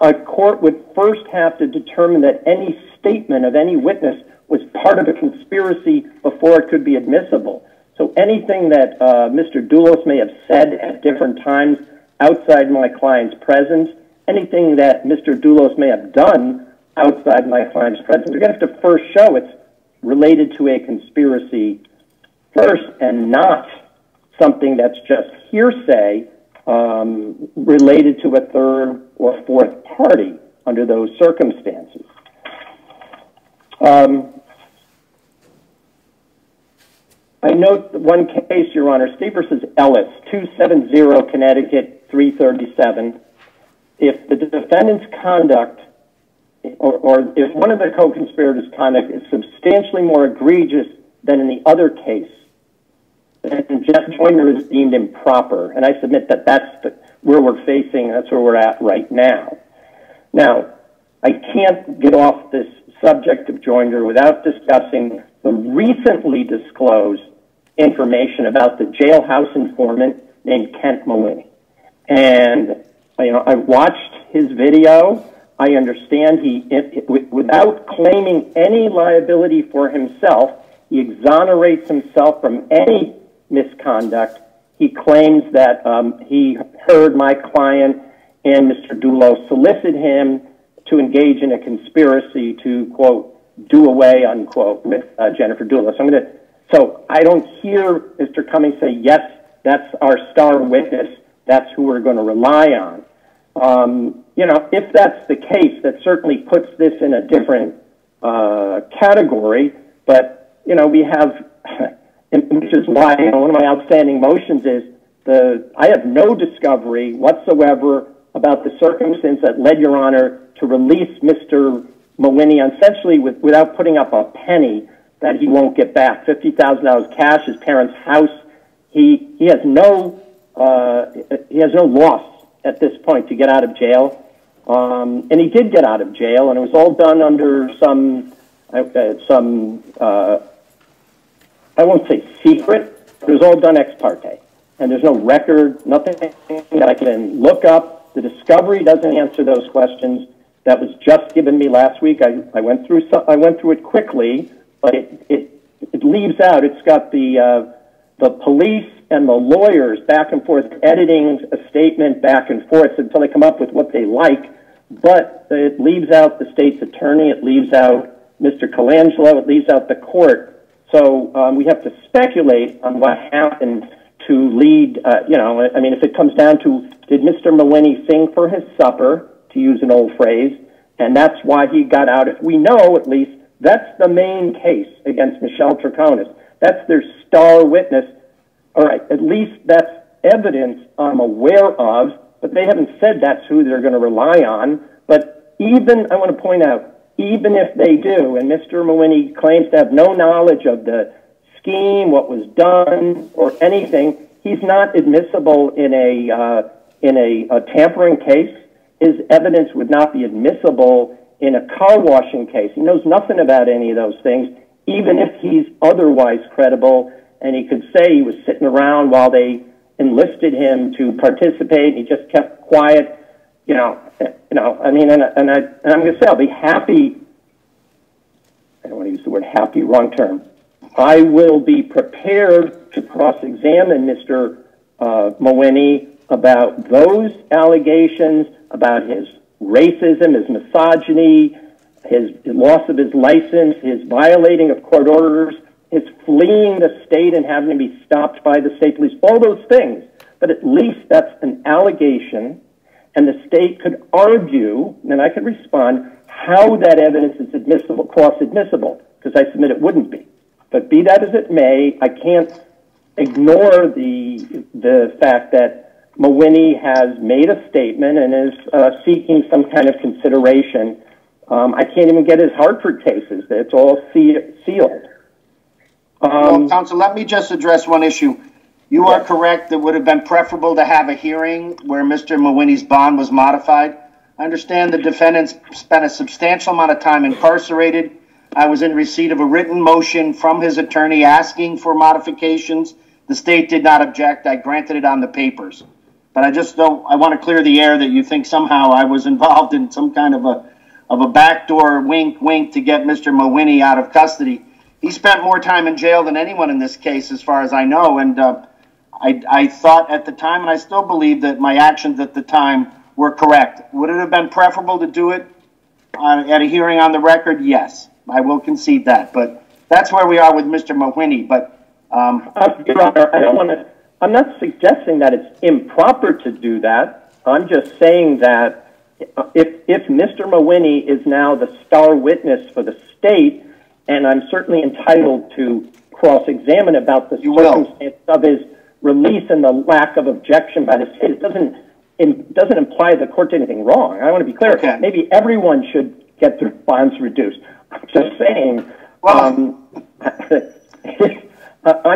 a court would first have to determine that any statement of any witness was part of a conspiracy before it could be admissible. So anything that Mr. Dulos may have said at different times outside my client's presence, anything that Mr. Dulos may have done outside my client's presence, we're going to have to first show it's related to a conspiracy first and not something that's just hearsay related to a third or fourth party under those circumstances. I note one case, Your Honor, State versus Ellis, 270 Connecticut 337. If the defendant's conduct or if one of the co-conspirators' conduct is substantially more egregious than in the other case, then joinder is deemed improper. And I submit that that's where we're facing, that's where we're at right now. Now, I can't get off this subject of joinder without discussing the recently disclosed information about the jailhouse informant named Kent Mawhinney. And, I watched his video. I understand without claiming any liability for himself, he exonerates himself from any misconduct. He claims that he heard my client and Mr. Dulos solicit him to engage in a conspiracy to, quote, do away, unquote, with Jennifer Dulos. So I don't hear Mr. Cummings say, yes, that's our star witness. That's who we're going to rely on. If that's the case, that certainly puts this in a different category. But, we have, which is why one of my outstanding motions is I have no discovery whatsoever about the circumstance that led Your Honor to release Mr. Mawhinney essentially without putting up a penny that he won't get back. $50,000 cash, his parents' house. He has no loss at this point to get out of jail. And he did get out of jail, and it was all done under I won't say secret, but it was all done ex parte. And there's no record, nothing that I can look up. The discovery doesn't answer those questions. That was just given me last week. I went through it quickly, but it leaves out. It's got the police and the lawyers back and forth editing a statement back and forth until they come up with what they like. But it leaves out the state's attorney. It leaves out Mr. Colangelo. It leaves out the court. So we have to speculate on what happened to lead, I mean, if it comes down to, did Mr. Mawhinney sing for his supper, to use an old phrase, and that's why he got out? If we know, at least, that's the main case against Michelle Troconis. That's their star witness. All right, at least that's evidence I'm aware of, but they haven't said that's who they're going to rely on. But even, I want to point out, even if they do, and Mr. Mawhinney claims to have no knowledge of the scheme, what was done, or anything, he's not admissible in a tampering case. His evidence would not be admissible in a car washing case. He knows nothing about any of those things, even if he's otherwise credible, and he could say he was sitting around while they enlisted him to participate. He just kept quiet. I mean, and I'm going to say I'll be happy. I don't want to use the word happy, wrong term. I will be prepared to cross-examine Mr. Mawhinney about those allegations, about his racism, his misogyny, his loss of his license, his violating of court orders, his fleeing the state and having to be stopped by the state police, all those things. But at least that's an allegation, and the state could argue, and I could respond, how that evidence is admissible, cross-admissible, because I submit it wouldn't be. But be that as it may, I can't ignore the fact that Mawhinney has made a statement and is seeking some kind of consideration. I can't even get his Hartford cases. It's all sealed. Well, counsel, let me just address one issue. You are correct. It would have been preferable to have a hearing where Mr. Mawhinney's bond was modified. I understand the defendant spent a substantial amount of time incarcerated. I was in receipt of a written motion from his attorney asking for modifications. The state did not object. I granted it on the papers. But I want to clear the air that you think somehow I was involved in some kind of a backdoor wink, wink to get Mr. Mawhinney out of custody. He spent more time in jail than anyone in this case, as far as I know. And I thought at the time, and I still believe that my actions at the time were correct. Would it have been preferable to do it at a hearing on the record? Yes, I will concede that. But that's where we are with Mr. Mawhinney. But Your Honor, I'm not suggesting that it's improper to do that. I'm just saying that if Mr. Mawhinney is now the star witness for the state, and I'm certainly entitled to cross-examine about the circumstance of his release and the lack of objection by the state, it doesn't imply the court did anything wrong. I want to be clear. Okay. Maybe everyone should get their bonds reduced. I'm just saying. I'm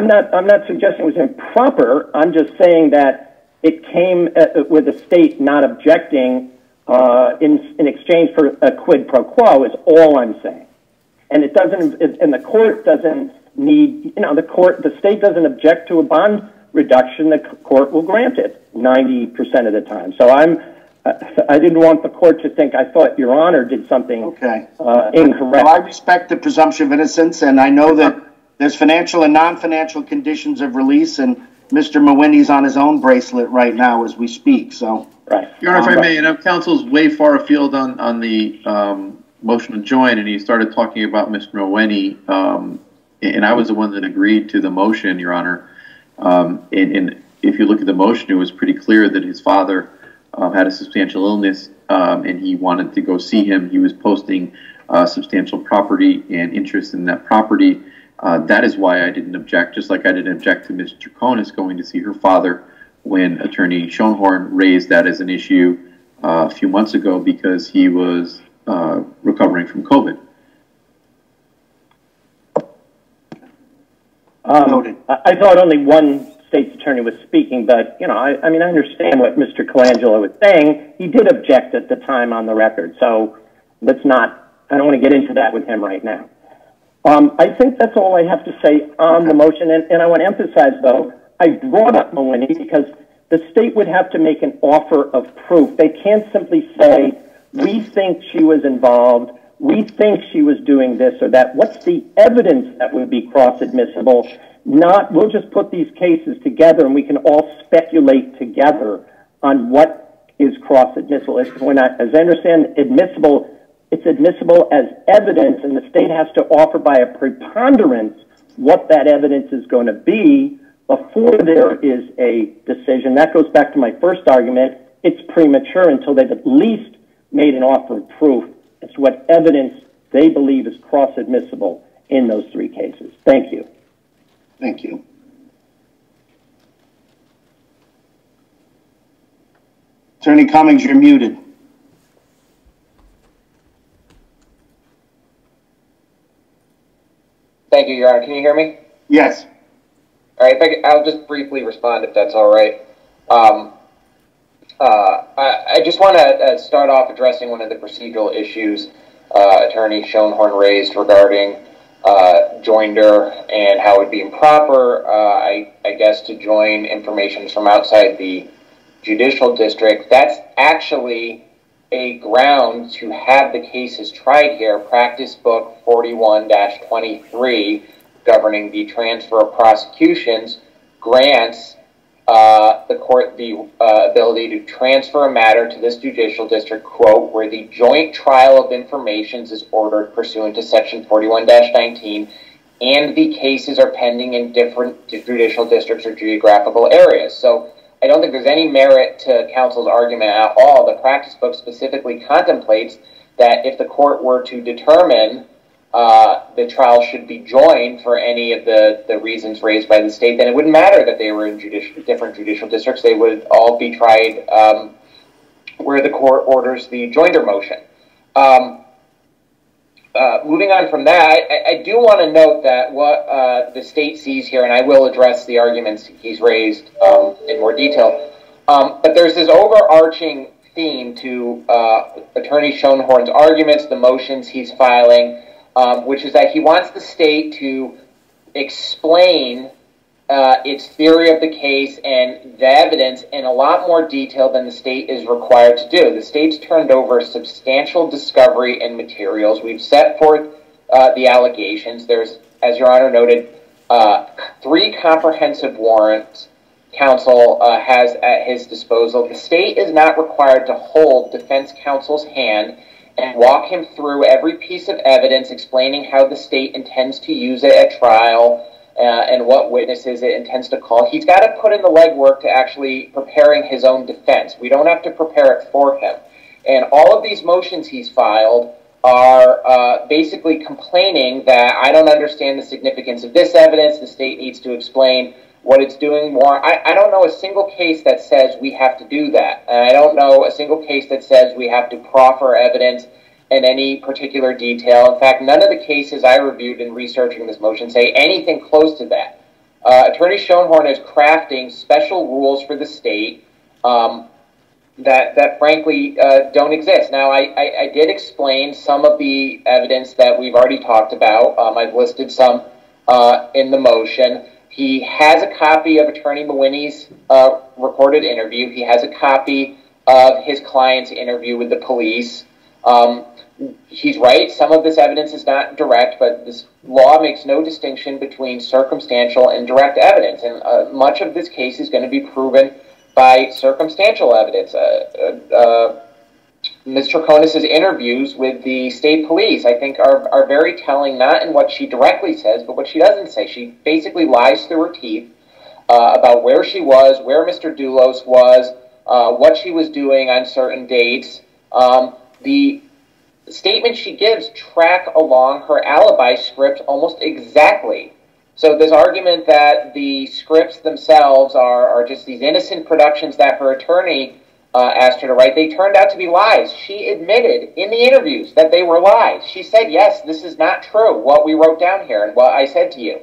not suggesting it was improper. I'm just saying that it came with the state not objecting in exchange for a quid pro quo is all I'm saying. And it doesn't, and the court doesn't need, the state doesn't object to a bond reduction, the court will grant it 90% of the time. So I didn't want the court to think I thought Your Honor did something incorrect. Well, I respect the presumption of innocence, and I know that there's financial and non-financial conditions of release, and Mr. Mawhinney's on his own bracelet right now as we speak. So, right. Your Honor, if I may, and counsel's way far afield on the motion to join, and he started talking about Mr. Mawhinney, and I was the one that agreed to the motion, Your Honor. And if you look at the motion, it was pretty clear that his father had a substantial illness, and he wanted to go see him. He was posting substantial property and interest in that property. That is why I didn't object, just like I didn't object to Ms. Troconis going to see her father when Attorney Schoenhorn raised that as an issue a few months ago because he was recovering from COVID. I thought only one state's attorney was speaking, but, I mean, I understand what Mr. Colangelo was saying. He did object at the time on the record, so I don't want to get into that with him right now. I think that's all I have to say on the motion, and I want to emphasize, though, I brought up Mawhinney because the state would have to make an offer of proof. They can't simply say, we think she was involved, we think she was doing this or that. What's the evidence that would be cross-admissible? We'll just put these cases together and we can all speculate together on what is cross-admissible. As I understand, it's admissible as evidence, and the state has to offer by a preponderance what that evidence is going to be. before there is a decision. That goes back to my first argument. It's premature until they've at least made an offer of proof as to what evidence they believe is cross-admissible in those three cases. Thank you. Thank you. Attorney Cummings, you're muted. Thank you, Your Honor. Can you hear me? Yes. All right, I'll just briefly respond if that's all right. I just want to start off addressing one of the procedural issues Attorney Schoenhorn raised regarding joinder and how it would be improper, I guess, to join information from outside the judicial district. That's actually a ground to have the cases tried here. Practice Book 41-23, governing the transfer of prosecutions, grants the court the ability to transfer a matter to this judicial district, quote, where the joint trial of informations is ordered pursuant to Section 41-19 and the cases are pending in different judicial districts or geographical areas. So I don't think there's any merit to counsel's argument at all. The practice book specifically contemplates that if the court were to determine the trial should be joined for any of the reasons raised by the state, then it wouldn't matter that they were in different judicial districts. They would all be tried where the court orders the joinder motion. Moving on from that, I do want to note that what the state sees here, and I will address the arguments he's raised in more detail, but there's this overarching theme to Attorney Schoenhorn's arguments, the motions he's filing, which is that he wants the state to explain its theory of the case and the evidence in a lot more detail than the state is required to do. The state's turned over substantial discovery and materials. We've set forth the allegations. There's, as Your Honor noted, 3 comprehensive warrants counsel has at his disposal. The state is not required to hold defense counsel's hand and walk him through every piece of evidence explaining how the state intends to use it at trial and what witnesses it intends to call. He's got to put in the legwork to actually preparing his own defense. We don't have to prepare it for him. And all of these motions he's filed are basically complaining that I don't understand the significance of this evidence. The state needs to explain what it's doing more. I don't know a single case that says we have to do that. And I don't know a single case that says we have to proffer evidence in any particular detail. In fact, none of the cases I reviewed in researching this motion say anything close to that. Attorney Schoenhorn is crafting special rules for the state that frankly don't exist. Now, I did explain some of the evidence that we've already talked about. I've listed some in the motion. He has a copy of Attorney Mawhinney's recorded interview. He has a copy of his client's interview with the police. He's right, some of this evidence is not direct, but this law makes no distinction between circumstantial and direct evidence, and much of this case is going to be proven by circumstantial evidence. Ms. Troconis' interviews with the state police, I think, are very telling, not in what she directly says, but what she doesn't say. She basically lies through her teeth about where she was, where Mr. Dulos was, what she was doing on certain dates. The statements she gives track along her alibi script almost exactly. So this argument that the scripts themselves are just these innocent productions that her attorney asked her to write, they turned out to be lies. She admitted in the interviews that they were lies. She said, yes, this is not true, what we wrote down here and what I said to you.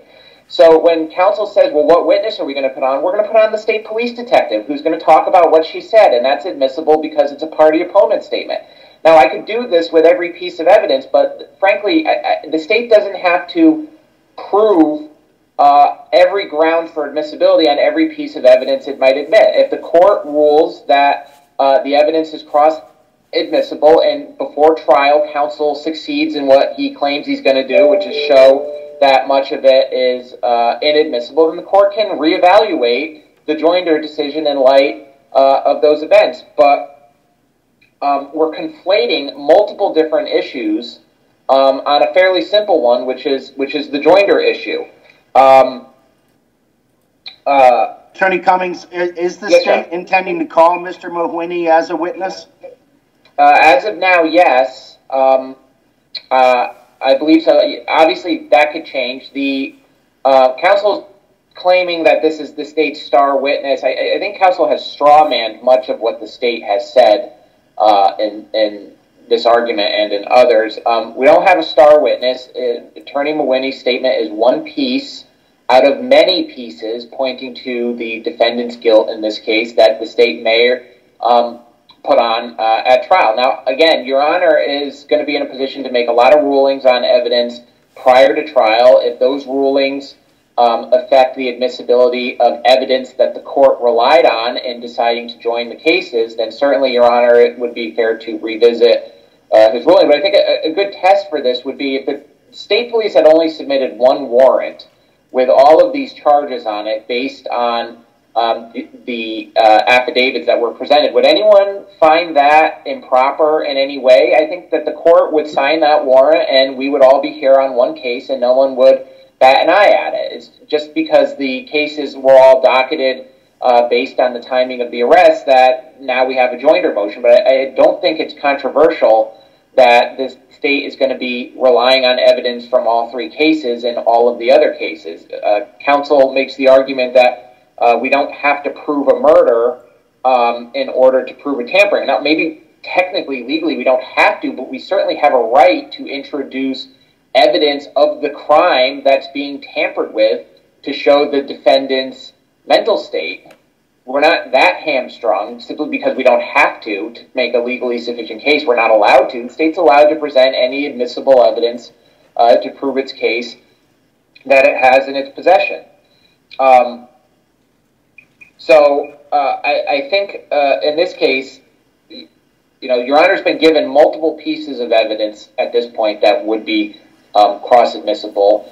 So when counsel says, well, what witness are we going to put on? We're going to put on the state police detective who's going to talk about what she said, and that's admissible because it's a party opponent statement. Now, I could do this with every piece of evidence, but frankly, the state doesn't have to prove every ground for admissibility on every piece of evidence it might admit. If the court rules that the evidence is cross-admissible and before trial counsel succeeds in what he claims he's going to do, which is show that much of it is inadmissible, then the court can reevaluate the joinder decision in light of those events. But we're conflating multiple different issues on a fairly simple one, which is the joinder issue. Attorney Cummings, is the state intending to call Mr. Mawhinney as a witness? As of now, yes. I believe so. Obviously, that could change. The council's claiming that this is the state's star witness. I think council has strawmanned much of what the state has said in this argument and in others. We don't have a star witness. Attorney Mawhinney's statement is one piece out of many pieces pointing to the defendant's guilt in this case that the state may put on at trial. Now, again, Your Honor is going to be in a position to make a lot of rulings on evidence prior to trial. If those rulings affect the admissibility of evidence that the court relied on in deciding to join the cases, then certainly, Your Honor, it would be fair to revisit his ruling. But I think a good test for this would be if the state police had only submitted one warrant with all of these charges on it based on the affidavits that were presented. Would anyone find that improper in any way? I think that the court would sign that warrant and we would all be here on one case and no one would bat an eye at it. It's just because the cases were all docketed based on the timing of the arrest that now we have a joinder motion. But I don't think it's controversial that the state is going to be relying on evidence from all three cases and all of the other cases. Counsel makes the argument that we don't have to prove a murder in order to prove a tampering. Now, maybe technically, legally, we don't have to, but we certainly have a right to introduce evidence of the crime that's being tampered with to show the defendant's mental state. We're not that hamstrung simply because we don't have to make a legally sufficient case. We're not allowed to. The state's allowed to present any admissible evidence to prove its case that it has in its possession. So I think in this case, you know, Your Honor's been given multiple pieces of evidence at this point that would be cross-admissible.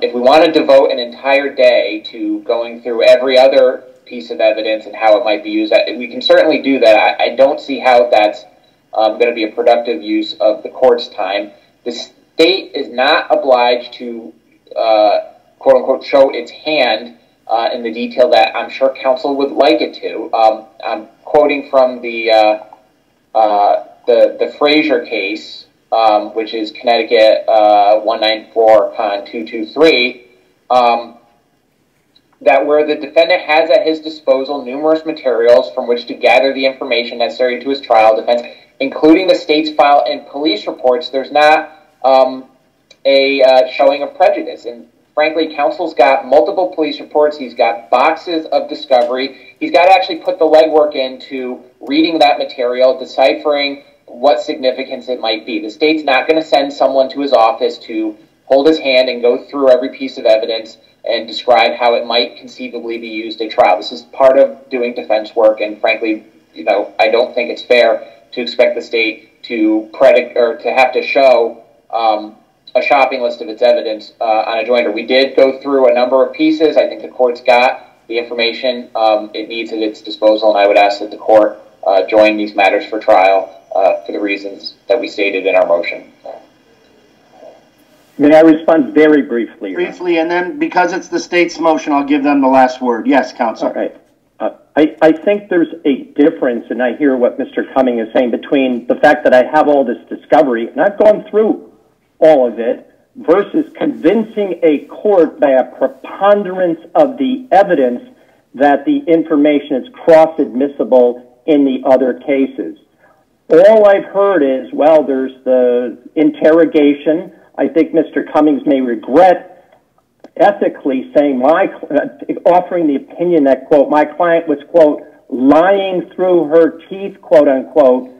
If we want to devote an entire day to going through every other piece of evidence and how it might be used, we can certainly do that. I don't see how that's going to be a productive use of the court's time. The state is not obliged to, quote-unquote, show its hand in the detail that I'm sure counsel would like it to. I'm quoting from the Frazier case, which is Connecticut 194 Con 223, that where the defendant has at his disposal numerous materials from which to gather the information necessary to his trial defense, including the state's file and police reports, there's not a showing of prejudice. And frankly, counsel's got multiple police reports. He's got boxes of discovery. He's got to actually put the legwork into reading that material, deciphering what significance it might be. The state's not going to send someone to his office to hold his hand and go through every piece of evidence and describe how it might conceivably be used at trial. This is part of doing defense work, and frankly, you know, I don't think it's fair to expect the state to have to show a shopping list of its evidence on a joinder. We did go through a number of pieces. I think the court's got the information it needs at its disposal, and I would ask that the court join these matters for trial for the reasons that we stated in our motion. May I respond very briefly? Briefly, and then because it's the state's motion, I'll give them the last word. Yes, counsel. All right. I think there's a difference, and I hear what Mr. Cumming is saying, between the fact that I have all this discovery, and I've gone through all of it, versus convincing a court by a preponderance of the evidence that the information is cross-admissible in the other cases. All I've heard is, well, there's the interrogation. I think Mr. Cummings may regret ethically saying offering the opinion that, quote, my client was, quote, lying through her teeth, quote, unquote.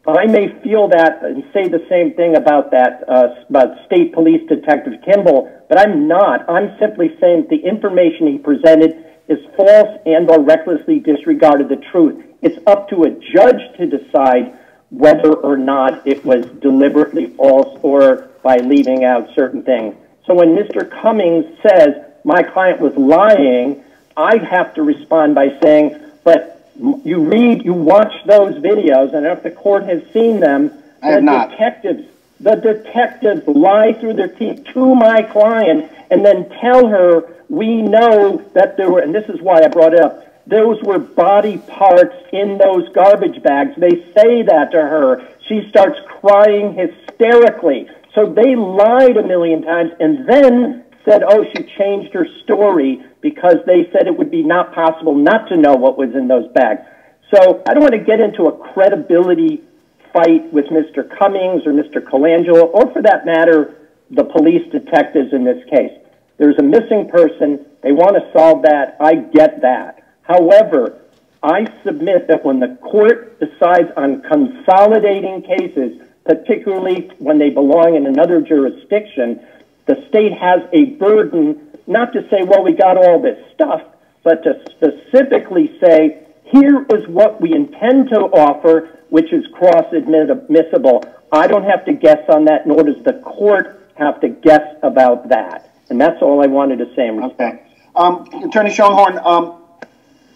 I may feel that and say the same thing about that, about State Police Detective Kimball, but I'm not. I'm simply saying that the information he presented is false and or recklessly disregarded the truth. It's up to a judge to decide whether or not it was deliberately false or by leaving out certain things. So when Mr. Cummings says my client was lying, I have to respond by saying, but you watch those videos, and if the court has seen them, the detectives the detectives lie through their teeth to my client and then tell her, we know that there were, and this is why I brought it up, those were body parts in those garbage bags. They say that to her. She starts crying hysterically. So they lied a million times and then said, oh, she changed her story because they said it would be not possible not to know what was in those bags. So I don't want to get into a credibility fight with Mr. Cummings or Mr. Colangelo, or for that matter, the police detectives in this case. There's a missing person. They want to solve that. I get that. However, I submit that when the court decides on consolidating cases, particularly when they belong in another jurisdiction, the state has a burden not to say, well, we got all this stuff, but to specifically say, here is what we intend to offer, which is cross-admissible. I don't have to guess on that, nor does the court have to guess about that. And that's all I wanted to say. Okay. Attorney Schoenhorn,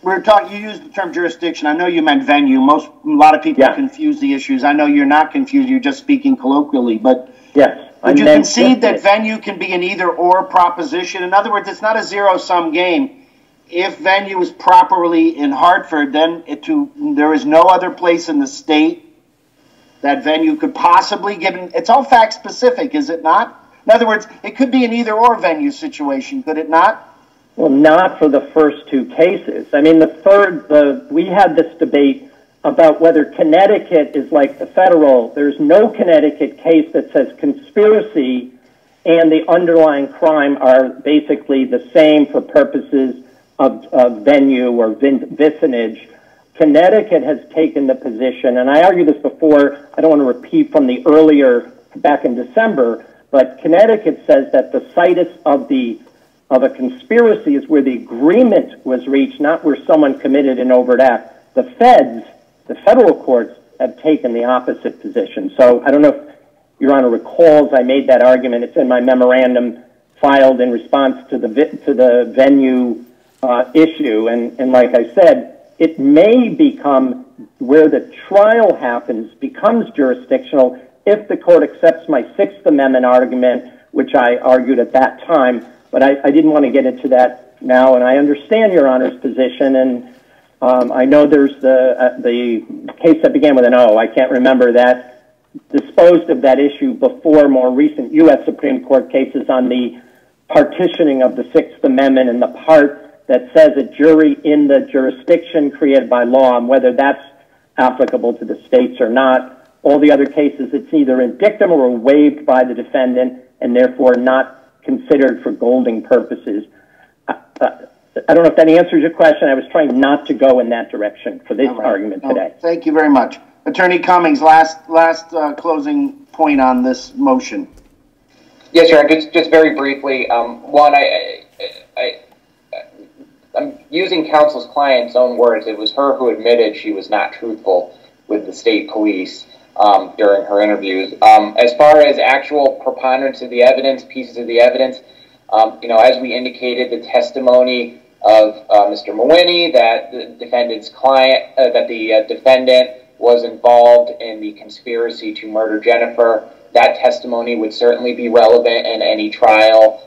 we're talking. You used the term jurisdiction. I know you meant venue. A lot of people confuse the issues. I know you're not confused. You're just speaking colloquially. But yes, would you concede that venue can be an either-or proposition? In other words, it's not a zero-sum game. If venue is properly in Hartford, then there is no other place in the state that venue could possibly give. It's all fact-specific, is it not? In other words, it could be an either-or venue situation, could it not? Well, not for the first two cases. I mean, we had this debate about whether Connecticut is like the federal. There's no Connecticut case that says conspiracy and the underlying crime are basically the same for purposes of venue or vicinage. Connecticut has taken the position, and I argued this before, I don't want to repeat from the earlier, back in December, but Connecticut says that the situs of a conspiracy is where the agreement was reached, not where someone committed an overt act. The federal courts have taken the opposite position. So I don't know if Your Honor recalls, I made that argument. It's in my memorandum filed in response to the venue issue. And like I said, it may become where the trial happens, becomes jurisdictional if the court accepts my Sixth Amendment argument, which I argued at that time. But I didn't want to get into that now, and I understand Your Honor's position, and I know there's the case that began with an O. I can't remember that, disposed of that issue before more recent U.S. Supreme Court cases on the partitioning of the Sixth Amendment and the part that says a jury in the jurisdiction created by law, and whether that's applicable to the states or not. All the other cases, it's either in dictum or waived by the defendant, and therefore not considered for Golding purposes. I don't know if that answers your question. I was trying not to go in that direction for this argument today. Thank you very much. Attorney Cummings, last closing point on this motion. Yes, Your Honor, just very briefly. One, I'm using counsel's client's own words. It was her who admitted she was not truthful with the state police during her interviews. As far as actual preponderance of the evidence, pieces of the evidence, as we indicated, the testimony of Mr. Mawhinney that the defendant's client, that the defendant was involved in the conspiracy to murder Jennifer, that testimony would certainly be relevant in any trial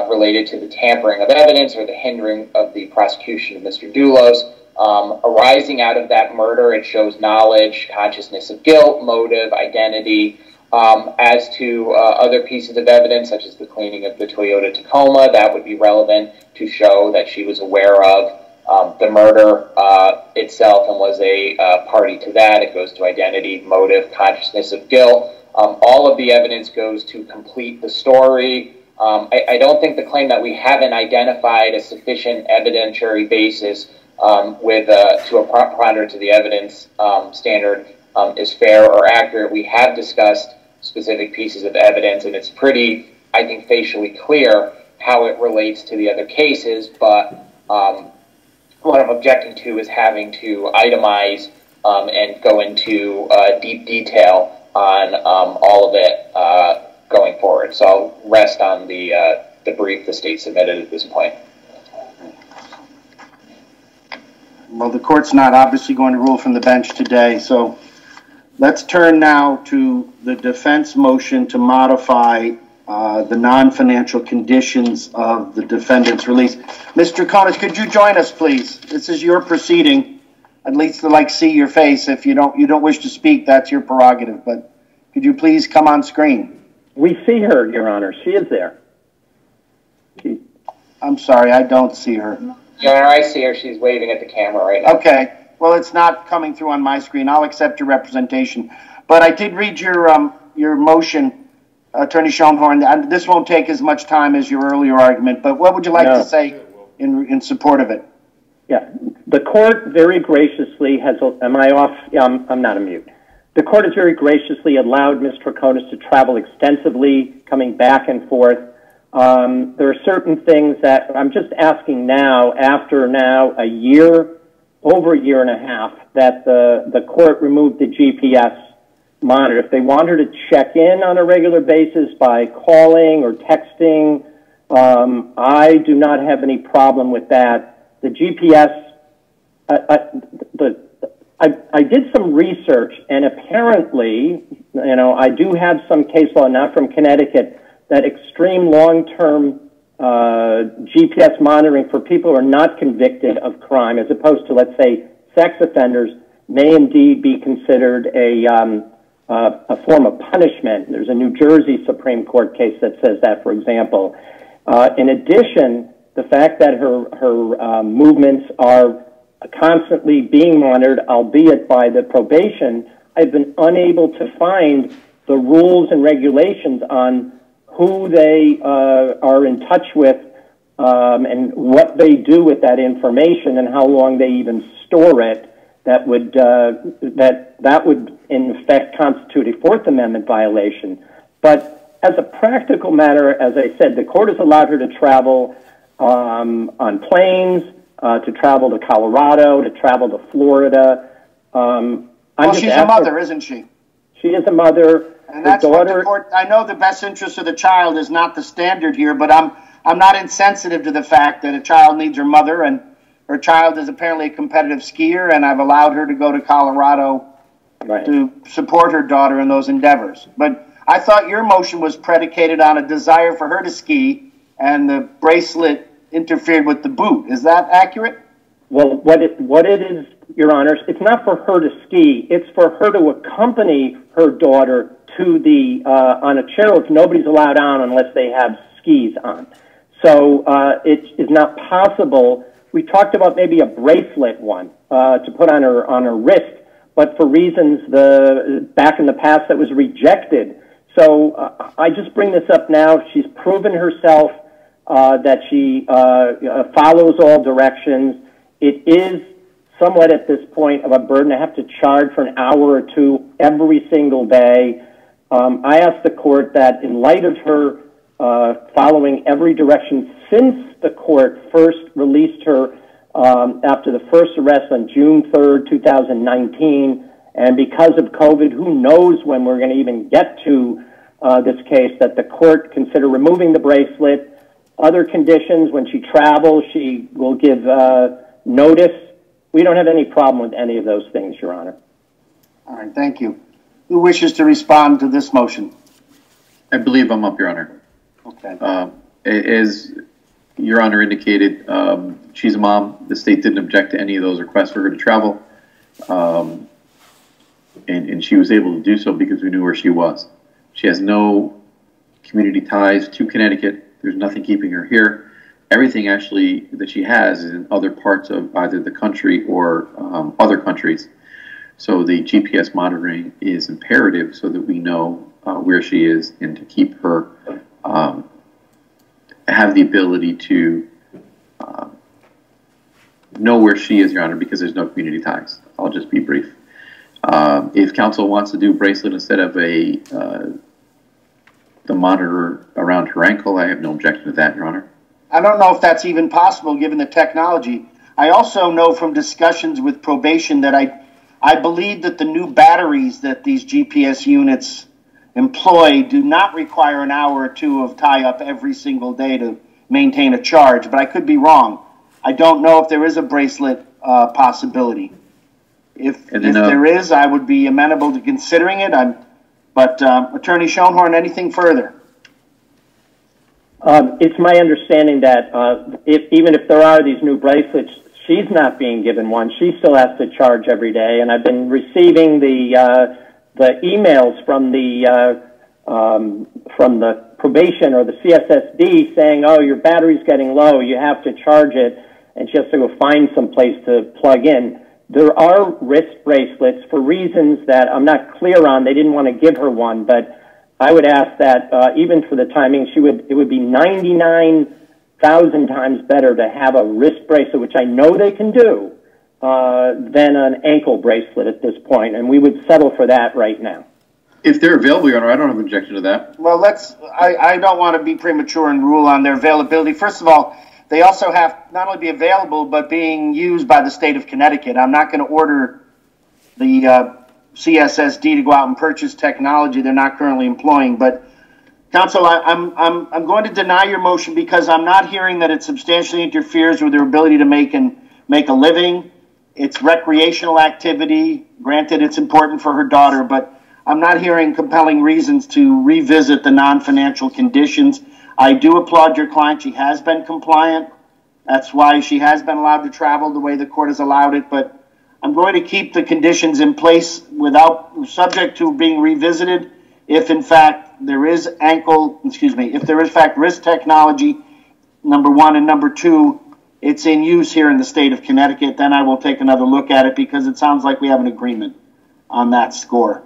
related to the tampering of evidence or the hindering of the prosecution of Mr. Dulos. Arising out of that murder, it shows knowledge, consciousness of guilt, motive, identity. As to other pieces of evidence, such as the cleaning of the Toyota Tacoma, that would be relevant to show that she was aware of the murder itself and was a party to that. It goes to identity, motive, consciousness of guilt. All of the evidence goes to complete the story. I don't think the claim that we haven't identified a sufficient evidentiary basis to a preponderance of the evidence standard is fair or accurate. We have discussed specific pieces of evidence, and it's pretty, I think, facially clear how it relates to the other cases, but what I'm objecting to is having to itemize and go into deep detail on all of it going forward. So I'll rest on the brief the state submitted at this point. Well, the court's not obviously going to rule from the bench today, so Let's turn now to the defense motion to modify the non-financial conditions of the defendant's release. Mr. Troconis, could you join us, please? This is your proceeding. At least to see your face. If you don't wish to speak, that's your prerogative. But could you please come on screen? We see her, Your Honor. She is there. I'm sorry, I don't see her. Your Honor, I see her. She's waving at the camera right now. Okay. Well, it's not coming through on my screen. I'll accept your representation. But I did read your motion, Attorney Schoenhorn. And this won't take as much time as your earlier argument. But what would you like to say in support of it? Yeah. The court very graciously has... Am I off? Yeah, I'm not a mute. The court has very graciously allowed Ms. Troconis to travel extensively, coming back and forth. There are certain things that I'm just asking now, after now a year, over a year and a half, that the court removed the GPS monitor. If they want her to check in on a regular basis by calling or texting, I do not have any problem with that. The GPS, I did some research, and apparently, I do have some case law, not from Connecticut, that extreme long-term GPS monitoring for people who are not convicted of crime, as opposed to, let's say, sex offenders, may indeed be considered a form of punishment. There's a New Jersey Supreme Court case that says that, for example. In addition, the fact that her movements are constantly being monitored, albeit by the probation, I've been unable to find the rules and regulations on who they are in touch with and what they do with that information and how long they even store it. That would that would in effect constitute a Fourth Amendment violation. But as a practical matter, as I said, the court has allowed her to travel on planes, to travel to Colorado, to travel to Florida. Well, she's a mother, isn't she? She is a mother. And that's what the court, I know the best interest of the child is not the standard here, but I'm not insensitive to the fact that a child needs her mother, and her child is apparently a competitive skier, and I've allowed her to go to Colorado to support her daughter in those endeavors. But I thought your motion was predicated on a desire for her to ski, and the bracelet interfered with the boot. Is that accurate? Well, what it is, Your Honor, it's not for her to ski. It's for her to accompany her daughter to the on a chairlift. Nobody's allowed on unless they have skis on. So it is not possible. We talked about maybe a bracelet one to put on her wrist, but for reasons back in the past that was rejected. So I just bring this up now. She's proven herself that she follows all directions. It is somewhat at this point of a burden to have to charge for an hour or two every single day. I asked the court that in light of her following every direction since the court first released her after the first arrest on June 3rd, 2019, and because of COVID, who knows when we're going to even get to this case, that the court consider removing the bracelet. Other conditions, when she travels, she will give notice. We don't have any problem with any of those things, Your Honor. All right, thank you. Who wishes to respond to this motion? I believe I'm up, Your Honor. Okay. As Your Honor indicated, she's a mom. The state didn't object to any of those requests for her to travel. And she was able to do so because we knew where she was. She has no community ties to Connecticut. There's nothing keeping her here. Everything actually that she has is in other parts of either the country or other countries. So the GPS monitoring is imperative so that we know where she is and to keep her, have the ability to know where she is, Your Honor, because there's no community ties. I'll just be brief. If counsel wants to do bracelet instead of the monitor around her ankle, I have no objection to that, Your Honor. I don't know if that's even possible given the technology. I also know from discussions with probation that I believe that the new batteries that these GPS units employ do not require an hour or two of tie-up every single day to maintain a charge, but I could be wrong. I don't know if there is a bracelet possibility. If there is, I would be amenable to considering it. But Attorney Schoenhorn, anything further? It's my understanding that even if there are these new bracelets, she's not being given one. She still has to charge every day. And I've been receiving the emails from the probation or the CSSD saying, "Oh, your battery's getting low. You have to charge it," and she has to go find some place to plug in. There are wrist bracelets for reasons that I'm not clear on. They didn't want to give her one, but I would ask that even for the timing, it would be 99,000 times better to have a wrist bracelet, which I know they can do, than an ankle bracelet at this point, and we would settle for that right now. If they're available, Your Honor, I don't have an objection to that. Well, I don't want to be premature and rule on their availability. First of all, they also have not only be available, but being used by the state of Connecticut. I'm not going to order the CSSD to go out and purchase technology they're not currently employing. But, counsel, I'm going to deny your motion because I'm not hearing that it substantially interferes with their ability to make a living. It's recreational activity. Granted, it's important for her daughter, but I'm not hearing compelling reasons to revisit the non-financial conditions. I do applaud your client. She has been compliant. That's why she has been allowed to travel the way the court has allowed it. But I'm going to keep the conditions in place subject to being revisited if in fact there is if there is in fact wrist technology, number one, and number two, it's in use here in the state of Connecticut. Then I will take another look at it because it sounds like we have an agreement on that score.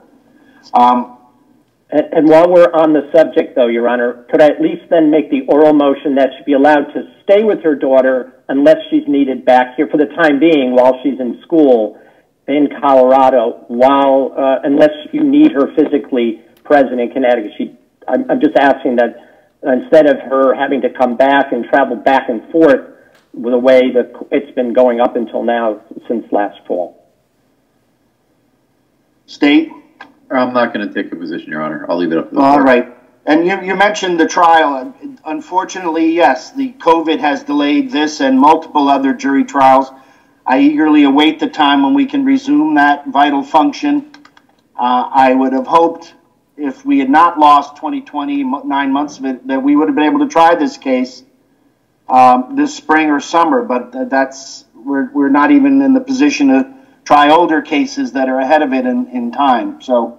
And while we're on the subject, though, Your Honor, could I at least then make the oral motion that she'd be allowed to stay with her daughter unless she's needed back here for the time being while she's in school in Colorado, unless you need her physically present in Connecticut? I'm just asking that instead of her having to come back and travel back and forth the way that it's been going up until now since last fall. State? I'm not going to take a position, Your Honor. I'll leave it up to the court. All right. And you mentioned the trial. Unfortunately, yes, the COVID has delayed this and multiple other jury trials. I eagerly await the time when we can resume that vital function. I would have hoped if we had not lost 2020, 9 months of it, that we would have been able to try this case this spring or summer, but we're not even in the position to try older cases that are ahead of it in time. So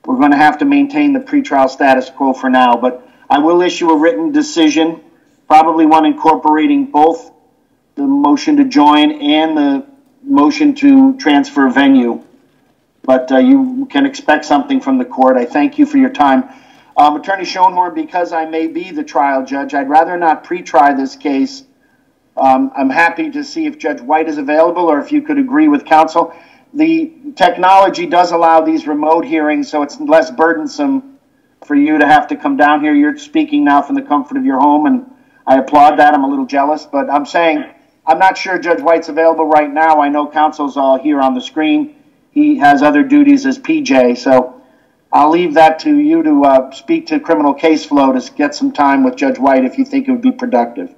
we're going to have to maintain the pretrial status quo for now, but I will issue a written decision, probably one incorporating both the motion to join and the motion to transfer venue. But you can expect something from the court. I thank you for your time. Attorney Schoenhorn, because I may be the trial judge, I'd rather not pre-try this case. I'm happy to see if Judge White is available or if you could agree with counsel. The technology does allow these remote hearings, so it's less burdensome for you to have to come down here. You're speaking now from the comfort of your home, and I applaud that. I'm a little jealous, but I'm saying I'm not sure Judge White's available right now. I know counsel's all here on the screen. He has other duties as PJ, so I'll leave that to you to speak to criminal case flow to get some time with Judge White if you think it would be productive.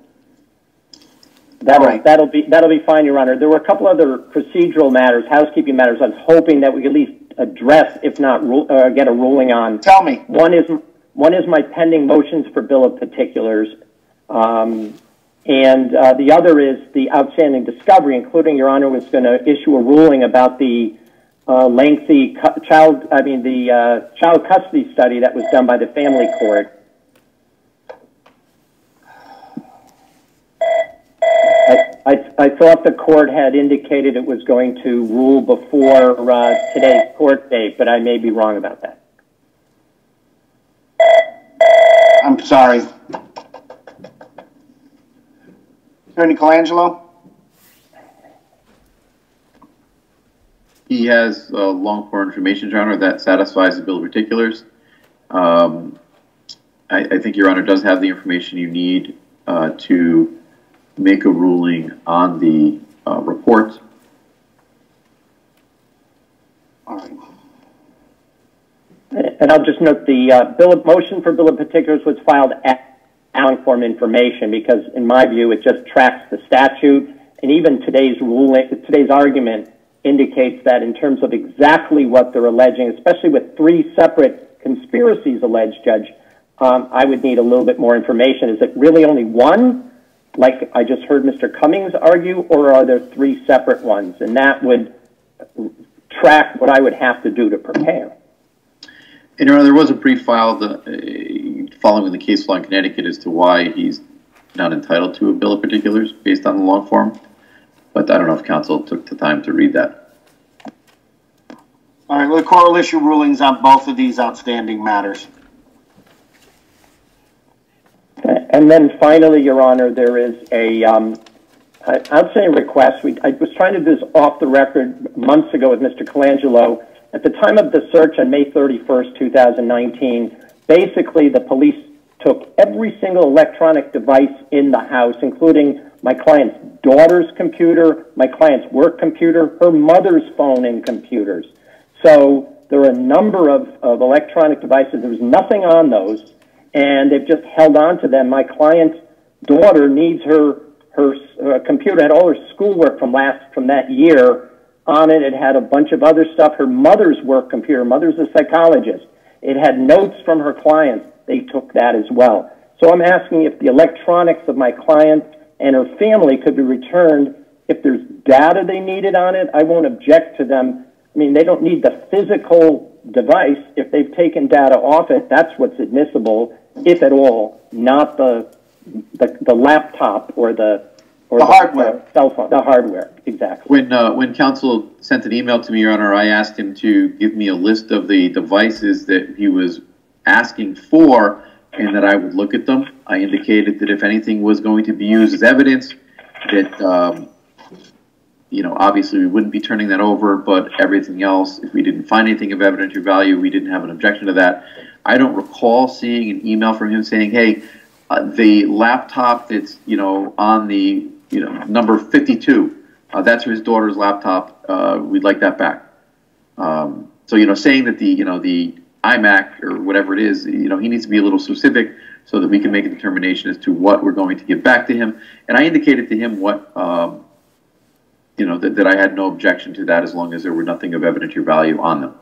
That'll be fine, Your Honor. There were a couple other procedural matters, housekeeping matters. I was hoping that we could at least address, if not get a ruling on. Tell me. One is my pending motions for bill of particulars, and the other is the outstanding discovery, including Your Honor was going to issue a ruling about the lengthy child custody study that was done by the family court. I thought the court had indicated it was going to rule before today's court date, but I may be wrong about that. I'm sorry. Attorney Colangelo? He has long form information, Your Honor, that satisfies the bill of particulars. I think Your Honor does have the information you need to make a ruling on the report. All right. And I'll just note the motion for bill of particulars was filed at long form information because, in my view, it just tracks the statute, and even today's argument indicates that in terms of exactly what they're alleging, especially with 3 separate conspiracies alleged, Judge, I would need a little bit more information. Is it really only one, like I just heard Mr. Cummings argue, or are there 3 separate ones? And that would track what I would have to do to prepare. And, Your Honor, there was a brief filed following the case law in Connecticut as to why he's not entitled to a bill of particulars based on the long form. But I don't know if counsel took the time to read that. All right, well, the court will issue rulings on both of these outstanding matters. And then finally, Your Honor, there is a outstanding request. I was trying to do this off the record months ago with Mr. Colangelo. At the time of the search on May 31st, 2019, basically the police took every single electronic device in the house, including my client's daughter's computer, my client's work computer, her mother's phone and computers. So there are a number of electronic devices. There was nothing on those, and they've just held on to them. My client's daughter needs her computer, had all her schoolwork from that year on it. It had a bunch of other stuff. Her mother's work computer, mother's a psychologist. It had notes from her clients. They took that as well. So I'm asking if the electronics of my client and her family could be returned. If there's data they needed on it, I won't object to them. I mean, they don't need the physical device. If they've taken data off it, that's what's admissible, if at all, not the laptop or the hardware, cell phone, the hardware, exactly. When counsel sent an email to me, Your Honor, I asked him to give me a list of the devices that he was asking for and that I would look at them. I indicated that if anything was going to be used as evidence, that, obviously we wouldn't be turning that over, but everything else, if we didn't find anything of evidentiary value, we didn't have an objection to that. I don't recall seeing an email from him saying, hey, the laptop that's, on the, number 52, that's his daughter's laptop. We'd like that back. So, saying that the iMac or whatever it is, he needs to be a little specific so that we can make a determination as to what we're going to give back to him. And I indicated to him what, that I had no objection to that as long as there were nothing of evidentiary value on them.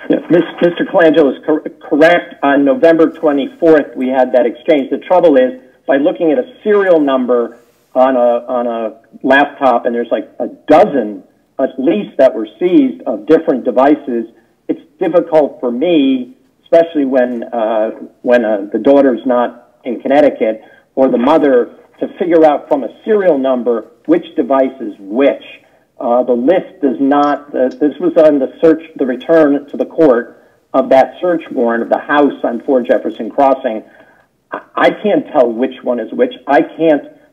Yeah, Mr. Colangelo is correct. On November 24th, we had that exchange. The trouble is, by looking at a serial number on a laptop, and there's like a dozen, at least, that were seized of different devices, it's difficult for me, especially when the daughter's not in Connecticut, or the mother, to figure out from a serial number which device is which. The list does not, this was on the return to the court of that search warrant of the house on 4 Jefferson Crossing. I can't tell which one is which.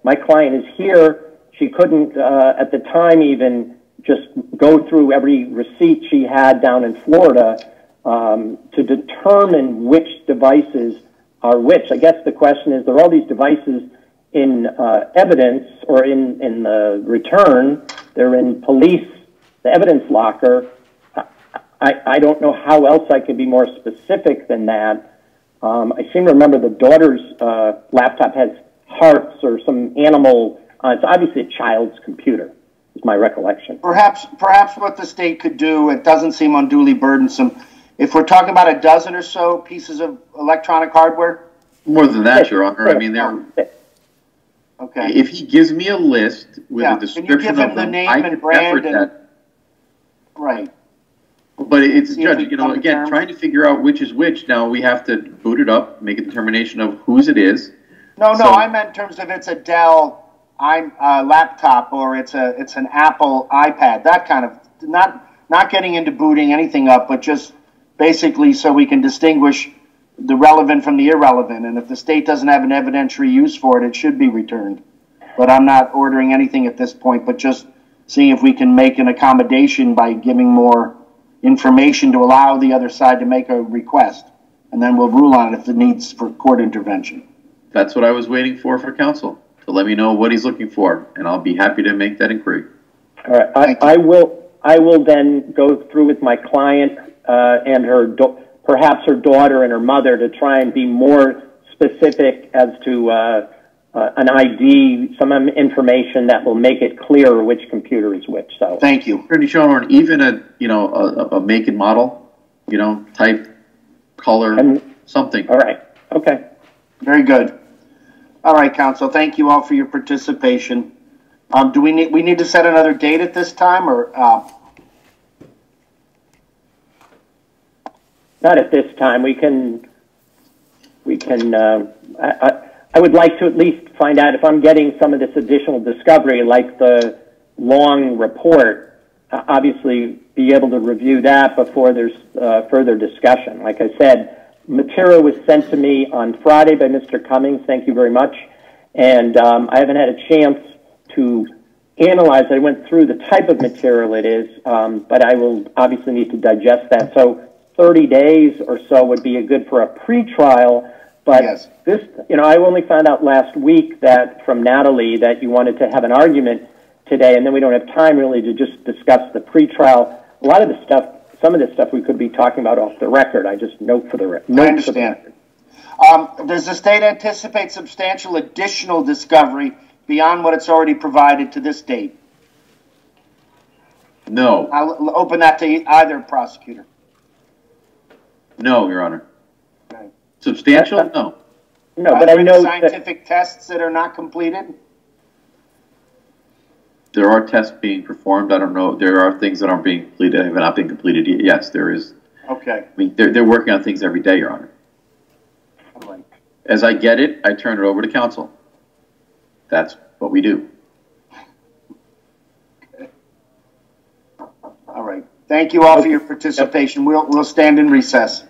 My client is here. She couldn't, at the time, even just go through every receipt she had down in Florida to determine which devices are which. I guess the question is, there are all these devices in evidence or in the return. They're in police, the evidence locker. I don't know how else I could be more specific than that. I seem to remember the daughter's laptop has hearts or some animal. It's obviously a child's computer, is my recollection. Perhaps what the state could do, it doesn't seem unduly burdensome. If we're talking about a dozen or so pieces of electronic hardware? More than that, Your Honor. I mean, okay. If he gives me a list with a description of them, can you give him the name and brand that. Right. But it's, Judge, again, trying to figure out which is which. Now we have to boot it up, make a determination of whose it is. No, I meant in terms of it's a Dell laptop or it's an Apple iPad. That kind of, not getting into booting anything up, but just basically so we can distinguish the relevant from the irrelevant. And if the state doesn't have an evidentiary use for it, it should be returned. But I'm not ordering anything at this point, but just seeing if we can make an accommodation by giving more information to allow the other side to make a request. And then we'll rule on it if it needs for court intervention. That's what I was waiting for counsel, to let me know what he's looking for, and I'll be happy to make that inquiry. All right. I will then go through with my client and perhaps her daughter and her mother to try and be more specific as to an ID, some information that will make it clear which computer is which. So thank you, Attorney Schoenhorn. Even a make and model, type, color, something. All right. Okay. very good. All right, counsel. Thank you all for your participation. Do we need to set another date at this time, or? Not at this time. We can. I would like to at least find out if I'm getting some of this additional discovery, like the long report. Obviously, be able to review that before there's further discussion. Like I said, material was sent to me on Friday by Mr. Cummings. Thank you very much. And I haven't had a chance to analyze. I went through the type of material it is, but I will obviously need to digest that. So 30 days or so would be good for a pretrial. But yes. This, I only found out last week that from Natalie that you wanted to have an argument today, and then we don't have time really to just discuss the pretrial. A lot of the stuff, some of this stuff we could be talking about off the record. I just note for the record. I understand. Does the state anticipate substantial additional discovery beyond what it's already provided to this date? No. I'll open that to either prosecutor. No, Your Honor. Okay. Substantial? No. No, but I know scientific tests that are not completed? There are tests being performed. I don't know. There are things that aren't being completed, have not been completed yet. Yes, there is. Okay. I mean, they're working on things every day, Your Honor. All right. As I get it, I turn it over to counsel. That's what we do. Okay. All right. Thank you all for your participation. We'll stand in recess.